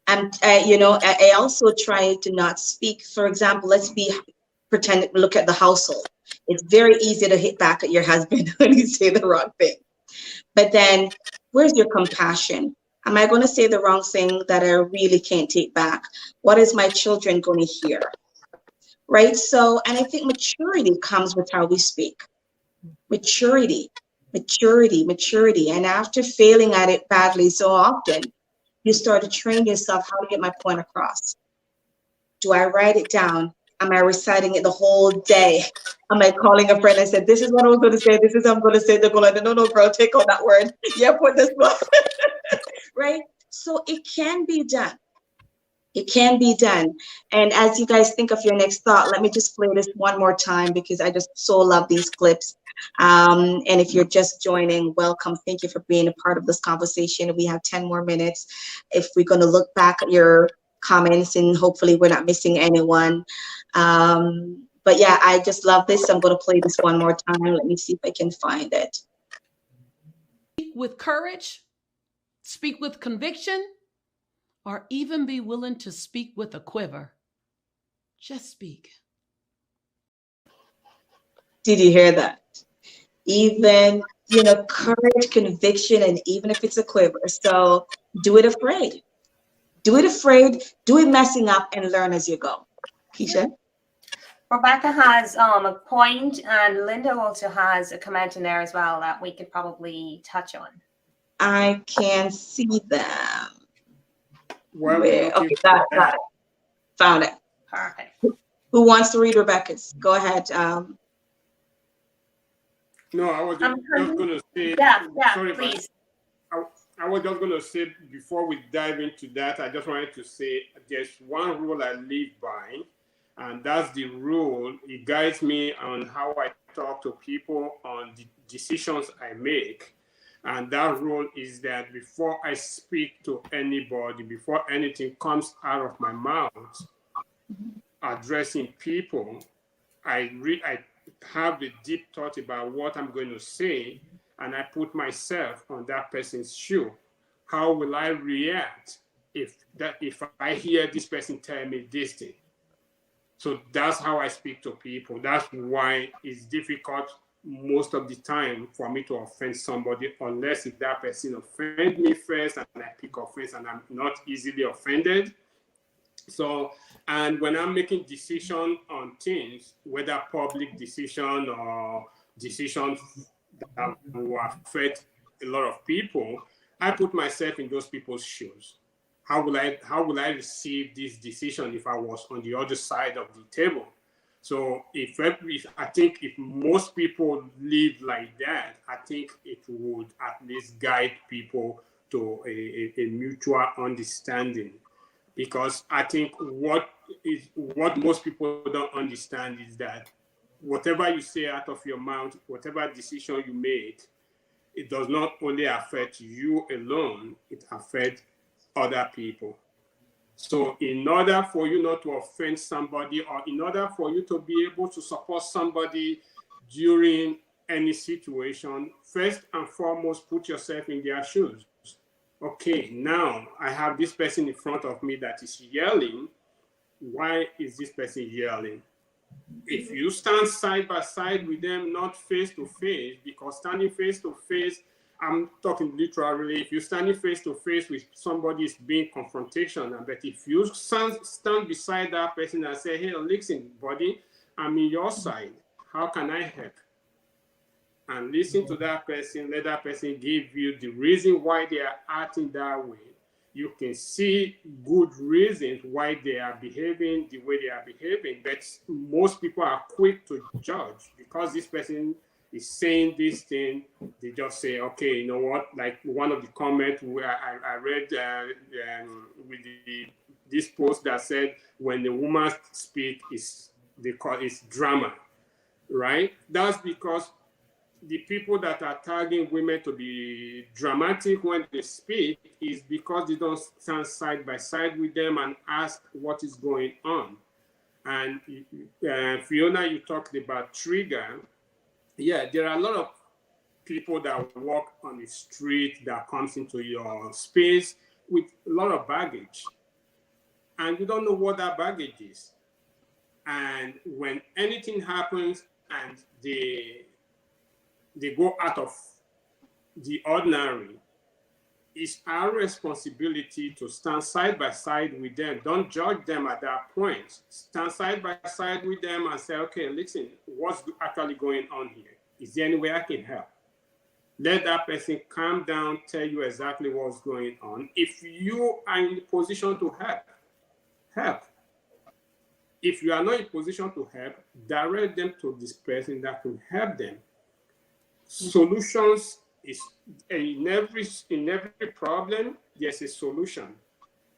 I also try to not speak. For example, look at the household. It's very easy to hit back at your husband when you say the wrong thing. But then where's your compassion? Am I going to say the wrong thing that I really can't take back? What is my children going to hear? Right? So, and I think maturity comes with how we speak. Maturity. And after failing at it badly so often, you start to train yourself how to get my point across. Do I write it down? Am I reciting it the whole day? Am I calling a friend and said, this is what I was going to say, this is what I'm going to say? They're going like, no, girl, take on that word. Yeah, put this one. Right? So it can be done. It can be done. And as you guys think of your next thought, let me just play this one more time, because I just so love these clips. And if you're just joining, welcome. Thank you for being a part of this conversation. We have 10 more minutes. If we're going to look back at your comments, and hopefully we're not missing anyone. But yeah, I just love this. I'm going to play this one more time. Let me see if I can find it. Speak with courage, speak with conviction, or even be willing to speak with a quiver. Just speak. Did you hear that? Even, courage, conviction, and even if it's a quiver. So do it afraid. Do it afraid, do it messing up, and learn as you go. Keisha? Rebecca has a point, and Linda also has a comment in there as well that we could probably touch on. I can see them. Well, Okay, got it. Found it. Perfect. Who wants to read Rebecca's? Go ahead. No, I was just going to say. Yeah, sorry, please. I was just going to say, before we dive into that, I just wanted to say there's one rule I live by, and that's the rule. It guides me on how I talk to people, on the decisions I make. And that rule is that before I speak to anybody, before anything comes out of my mouth, addressing people, I have a deep thought about what I'm going to say, and I put myself on that person's shoe. How will I react if I hear this person tell me this thing? So that's how I speak to people. That's why it's difficult most of the time for me to offend somebody, unless if that person offends me first and I pick offense, and I'm not easily offended. So, and when I'm making decisions on things, whether public decision or decisions that will affect a lot of people, I put myself in those people's shoes. How will I receive this decision if I was on the other side of the table? So if I think if most people live like that, I think it would at least guide people to a mutual understanding. Because I think what most people don't understand is that whatever you say out of your mouth, whatever decision you make, it does not only affect you alone, it affects other people. So in order for you not to offend somebody, or in order for you to be able to support somebody during any situation, first and foremost, put yourself in their shoes. Okay, now I have this person in front of me that is yelling. Why is this person yelling? If you stand side by side with them, not face to face, because standing face to face, I'm talking literally, if you're standing face to face with somebody, is being confrontational. But if you stand beside that person and say, hey, listen, buddy, I'm in your side. How can I help? And listen to that person, let that person give you the reason why they are acting that way. You can see good reasons why they are behaving the way they are behaving, but most people are quick to judge because this person is saying this thing. They just say, okay, you know what? Like one of the comments where I read with this post that said, when the woman speaks, they call it drama, right? That's because the people that are tagging women to be dramatic when they speak is because they don't stand side by side with them and ask what is going on. And Fiona, you talked about trigger. Yeah, there are a lot of people that walk on the street that comes into your space with a lot of baggage. And you don't know what that baggage is. And when anything happens and they go out of the ordinary, it's our responsibility to stand side by side with them. Don't judge them at that point. Stand side by side with them and say, okay, listen, what's actually going on here? Is there any way I can help? Let that person calm down, tell you exactly what's going on. If you are in the position to help. If you are not in position to help, direct them to this person that can help them. Solutions is in every problem, there's a solution.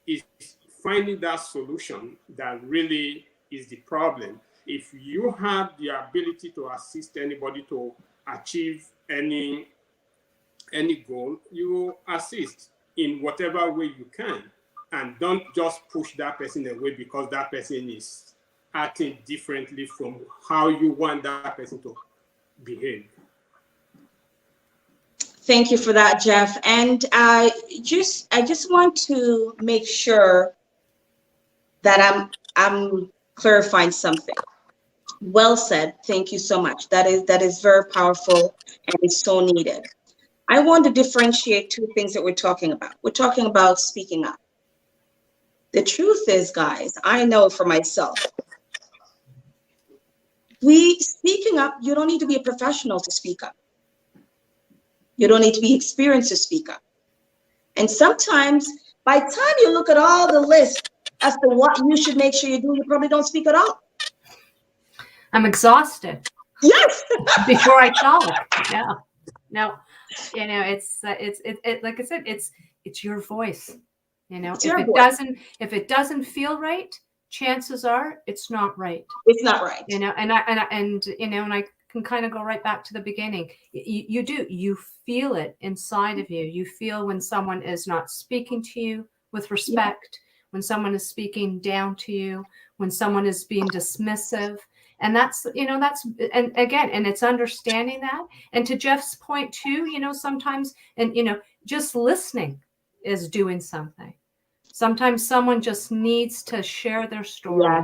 It's finding that solution that really is the problem. If you have the ability to assist anybody to achieve any goal, you assist in whatever way you can, and don't just push that person away because that person is acting differently from how you want that person to behave. Thank you for that, Jeff. And I just want to make sure that I'm clarifying something. Well said. Thank you so much. That is very powerful and it's so needed. I want to differentiate two things that we're talking about. We're talking about speaking up. The truth is, guys, I know for myself, Speaking up, you don't need to be a professional to speak up. You don't need to be experienced to speak up. And sometimes by the time you look at all the lists as to what you should make sure you do, you probably don't speak at all. I'm exhausted. Yes. Before I talk. Yeah. No, you know, it's like I said, it's your voice. You know, if it doesn't feel right, chances are it's not right. It's not right. You know, and I can kind of go right back to the beginning. You feel it inside of you. You feel when someone is not speaking to you with respect, when someone is speaking down to you, when someone is being dismissive. And that's and it's understanding that. And to Jeff's point too, sometimes, and just listening is doing something. Sometimes someone just needs to share their story. Yeah.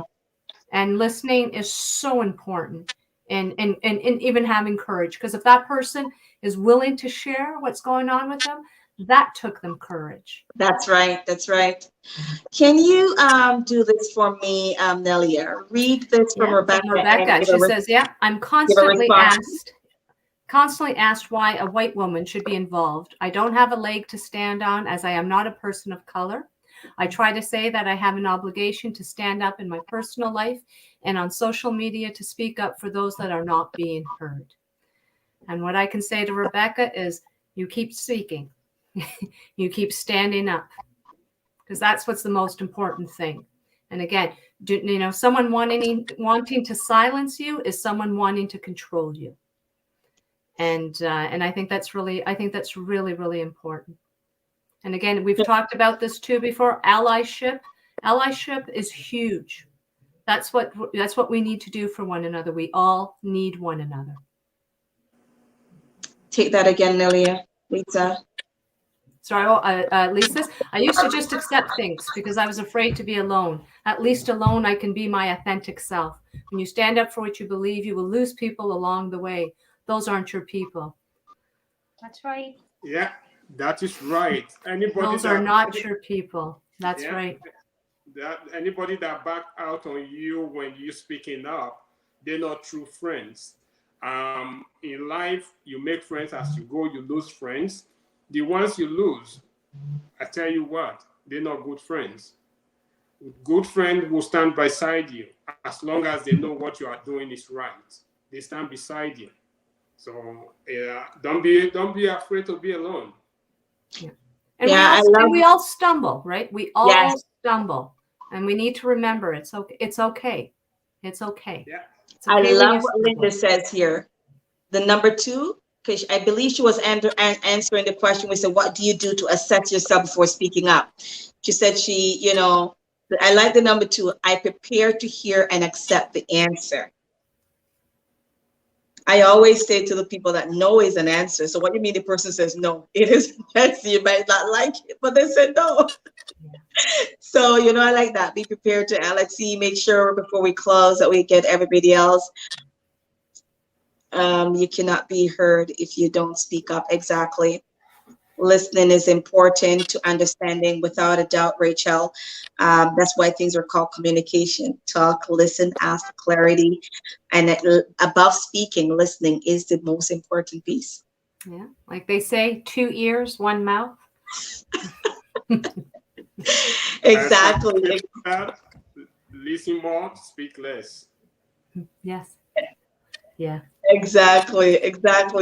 And listening is so important. And even having courage, because if that person is willing to share what's going on with them, that took them courage. That's right. That's right. Can you do this for me, Nelia? Read this from Rebecca. Rebecca, she says, I'm constantly asked why a white woman should be involved. I don't have a leg to stand on as I am not a person of color. I try to say that I have an obligation to stand up in my personal life and on social media to speak up for those that are not being heard. And what I can say to Rebecca is, you keep speaking. You keep standing up, because that's what's the most important thing. And again, someone wanting to silence you is someone wanting to control you. And I think that's really really important. And again, we've talked about this too before. Allyship is huge. That's what we need to do for one another. We all need one another. Take that again, Nelia. Lisa. Sorry, Lisa. I used to just accept things because I was afraid to be alone. At least alone, I can be my authentic self. When you stand up for what you believe, you will lose people along the way. Those aren't your people. That's right. Yeah, that is right. Those are not your people. That's right. Anybody that back out on you when you're speaking up, they're not true friends. In life, you make friends as you go, you lose friends. The ones you lose, I tell you what, they're not good friends. Good friends will stand beside you as long as they know what you are doing is right. They stand beside you. So don't be afraid to be alone. Yeah. And we all stumble, right? We all stumble, and we need to remember it's okay. It's okay. It's okay. Yeah. It's okay. I love what Linda says here. The number 2. Because I believe she was answering the question. We said, what do you do to assess yourself before speaking up? She said I like the number 2. I prepare to hear and accept the answer. I always say to the people that no is an answer. So what do you mean the person says no? It is an answer. You might not like it, but they said no. So, I like that. Be prepared to, let's see, make sure before we close that we get everybody else. You cannot be heard if you don't speak up. Exactly. Listening is important to understanding, without a doubt, Rachel. That's why things are called communication. Talk, listen, ask for clarity. And above speaking, listening is the most important piece. Yeah. Like they say, 2 ears, 1 mouth. Exactly. Listen more, speak less. Yes. Yeah. Exactly.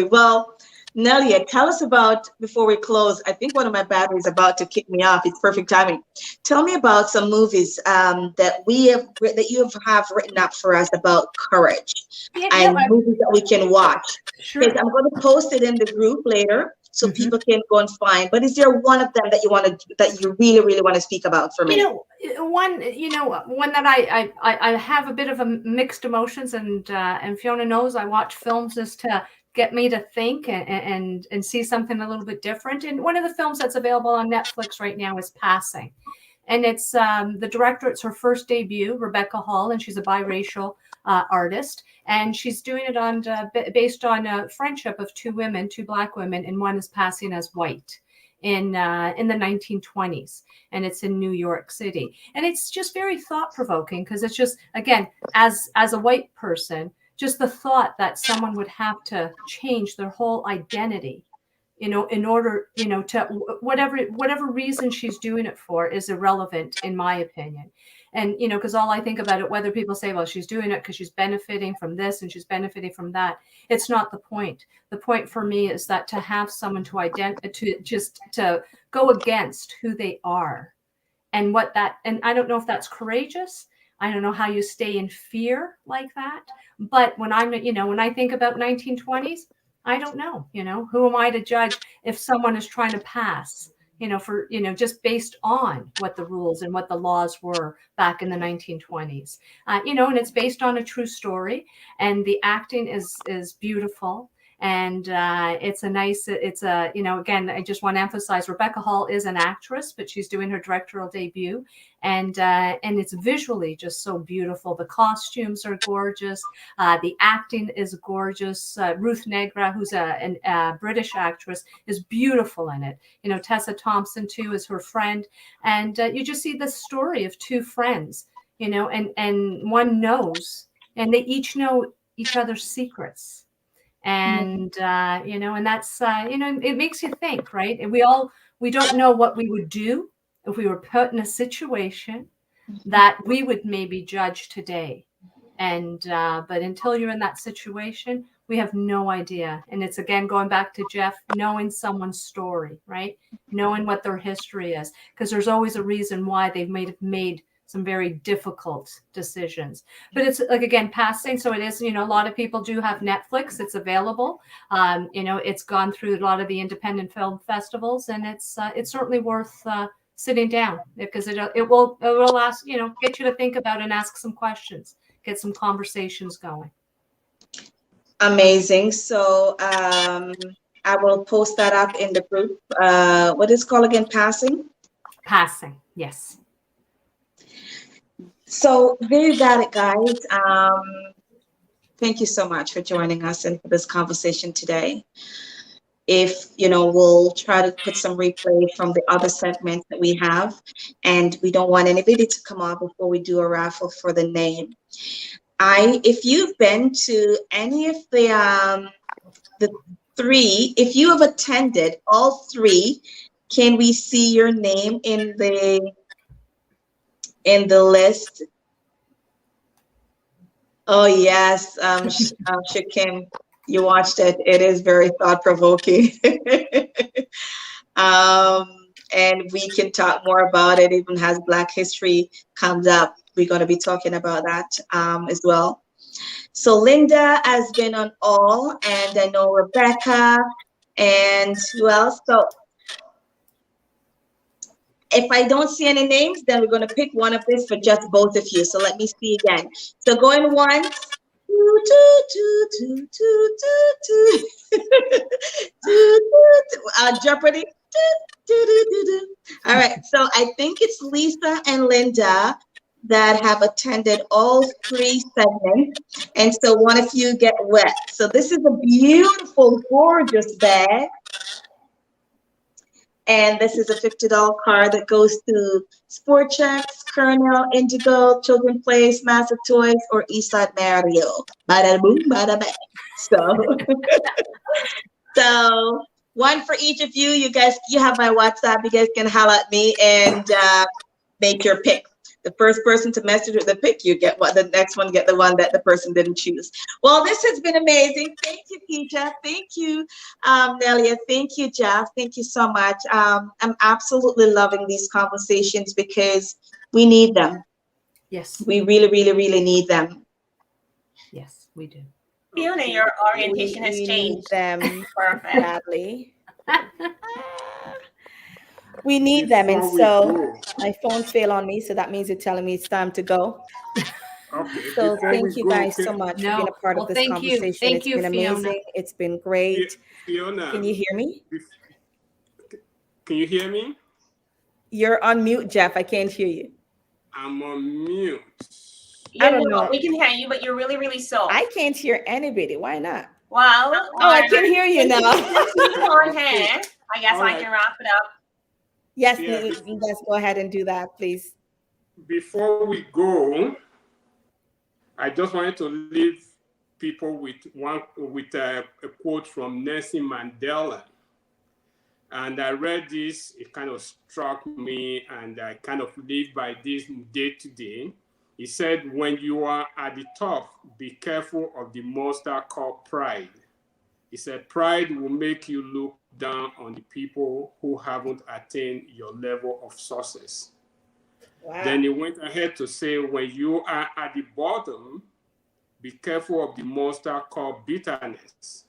Well, Nelia, tell us about, before we close, I think one of my batteries is about to kick me off. It's perfect timing. Tell me about some movies that you have written up for us about courage and movies that we can watch. Sure. I'm going to post it in the group later so people can go and find. But is there one of them that you really, really want to speak about for me? One that I have a bit of a mixed emotions, and Fiona knows I watch films just to get me to think and see something a little bit different. And one of the films that's available on Netflix right now is Passing. And it's the director, it's her first debut, Rebecca Hall, and she's a biracial artist. And she's doing it based on friendship of 2 women, 2 Black women, and one is passing as white in the 1920s. And it's in New York City. And it's just very thought-provoking, because it's just, again, as a white person, just the thought that someone would have to change their whole identity, in order, to whatever reason she's doing it for is irrelevant, in my opinion. And, because all I think about it, whether people say, well, she's doing it because she's benefiting from this and she's benefiting from that, it's not the point. The point for me is that to have someone to go against who they are, and and I don't know if that's courageous. I don't know how you stay in fear like that. But when when I think about 1920s, I don't know, who am I to judge if someone is trying to pass, just based on what the rules and what the laws were back in the 1920s, and it's based on a true story, and the acting is beautiful. And again, I just want to emphasize Rebecca Hall is an actress, but she's doing her directorial debut, and it's visually just so beautiful. The costumes are gorgeous. The acting is gorgeous. Ruth Negga, who's a British actress, is beautiful in it. Tessa Thompson too is her friend, and you just see the story of two friends, and one knows, and they each know each other's secrets. And and that's it makes you think, right? And we don't know what we would do if we were put in a situation that we would maybe judge today. And but until you're in that situation, we have no idea. And it's, again, going back to Jeff, knowing someone's story, right? Knowing what their history is, because there's always a reason why they've made some very difficult decisions. But it's like, again, passing. So it is, a lot of people do have Netflix. It's available. It's gone through a lot of the independent film festivals, and it's certainly worth sitting down, because it will ask, get you to think about and ask some questions, get some conversations going. Amazing. So I will post that up in the group. What is it called again? Passing? Passing, yes. So there you got it, guys. Thank you so much for joining us and for this conversation today. If, we'll try to put some replay from the other segments that we have, and we don't want anybody to come off before we do a raffle for the name. If you've been to any of the three, if you have attended all three, can we see your name in the list? Oh yes, Shakim, you watched it. It is very thought-provoking. And we can talk more about it, even as Black History comes up. We're going to be talking about that as well. So Linda has been on all, and I know Rebecca, and who else? So if I don't see any names, then we're going to pick one of this for just both of you. So let me see again. So going once, Jeopardy. All right. So I think it's Lisa and Linda that have attended all three segments. And so one of you get wet. So this is a beautiful, gorgeous bag. And this is a $50 card that goes to Sport Checks, Colonel, Indigo, Children Place, Massive Toys, or Eastside Mario. Bada boom, bada bang. So one for each of you. You guys, you have my WhatsApp. You guys can holler at me and make your pick. The first person to message with the pick, you get what. The next one get the one that the person didn't choose. Well, this has been amazing. Thank you, Keisha. Thank you, Nelia. Thank you, Jeff. Thank you so much. I'm absolutely loving these conversations because we need them. Yes. We really, really, really need them. Yes, we do. Fiona, your orientation has changed. Them Perfect. badly. We need them, and so my phone fell on me, so that means it's telling me it's time to go. Okay. So thank you guys so much for being a part of this conversation. Thank you, it's been Fiona. amazing. It's been great. Fiona, can you hear me? Can you hear me? You're on mute, Jeff. I can't hear you. I'm on mute. Yeah, I don't know. We can hear you, but you're really, really soft. I can't hear anybody. Why not? Well, I can hear you now. On hand. I guess I can wrap it up. Yes, let's go ahead and do that, please. Before we go, I just wanted to leave people with a quote from Nelson Mandela. And I read this, it kind of struck me, and I kind of live by this day to day. He said, when you are at the top, be careful of the monster called pride. He said, pride will make you look down on the people who haven't attained your level of success. Wow. Then he went ahead to say, when you are at the bottom, be careful of the monster called bitterness.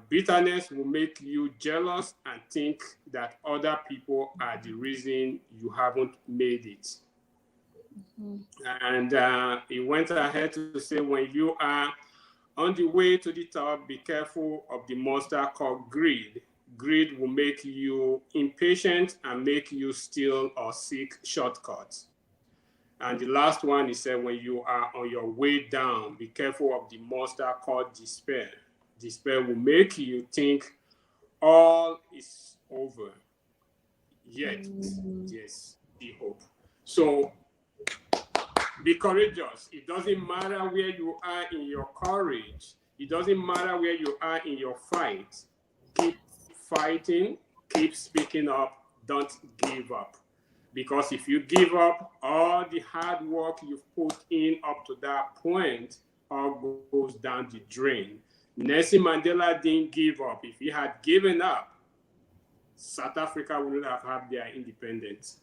Bitterness will make you jealous and think that other people are the reason you haven't made it. Mm-hmm. And he went ahead to say, when you are on the way to the top, be careful of the monster called greed. Greed will make you impatient and make you steal or seek shortcuts. And the last one, he said, when you are on your way down, be careful of the monster called despair. Despair will make you think all is over. Yet, yes, the hope. So, be courageous. It doesn't matter where you are in your courage. It doesn't matter where you are in your fight. Keep fighting, keep speaking up, don't give up. Because if you give up, all the hard work you've put in up to that point all goes down the drain. Nelson Mandela didn't give up. If he had given up, South Africa wouldn't have had their independence.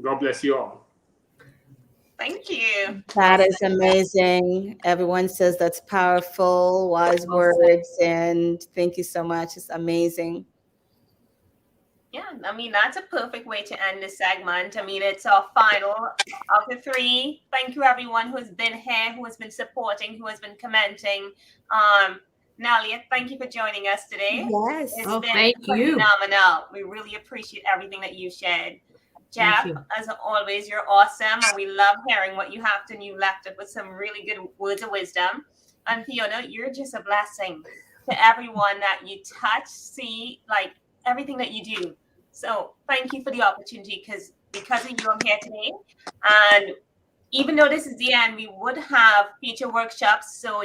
God bless you all. Thank you. That is amazing. Everyone says that's powerful, wise words, and thank you so much. It's amazing. Yeah, I mean, that's a perfect way to end this segment. I mean, it's our final of the three. Thank you, everyone who has been here, who has been supporting, who has been commenting. Nelia, thank you for joining us today. Yes. It's been thank you. Phenomenal. We really appreciate everything that you shared. Jeff, as always, you're awesome, and we love hearing what you have to. And you left it with some really good words of wisdom. And Fiona, you're just a blessing to everyone that you touch, see, like everything that you do. So thank you for the opportunity, because of you, I'm here today. And even though this is the end, we would have future workshops. So,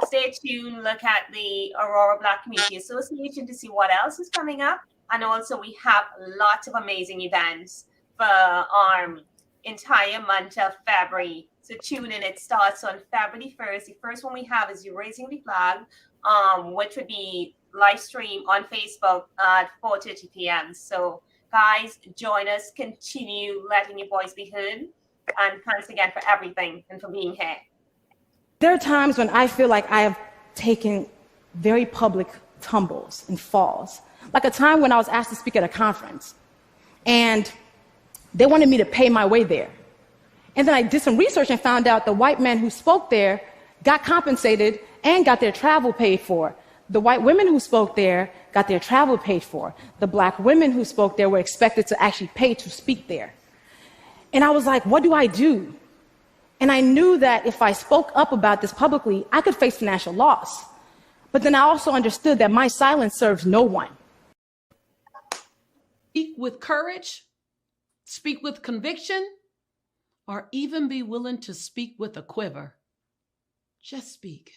stay tuned, look at the Aurora Black Community Association to see what else is coming up. And also we have lots of amazing events for our entire month of February. So tune in. It starts on February 1st. The first one we have is Raising the Flag, which would be live stream on Facebook at 4:30 p.m. So guys, join us, continue letting your voice be heard. And thanks again for everything and for being here. There are times when I feel like I have taken very public tumbles and falls. Like a time when I was asked to speak at a conference, and they wanted me to pay my way there. And then I did some research and found out the white men who spoke there got compensated and got their travel paid for. The white women who spoke there got their travel paid for. The black women who spoke there were expected to actually pay to speak there. And I was like, what do I do? And I knew that if I spoke up about this publicly, I could face financial loss. But then I also understood that my silence serves no one. Speak with courage, speak with conviction, or even be willing to speak with a quiver. Just speak.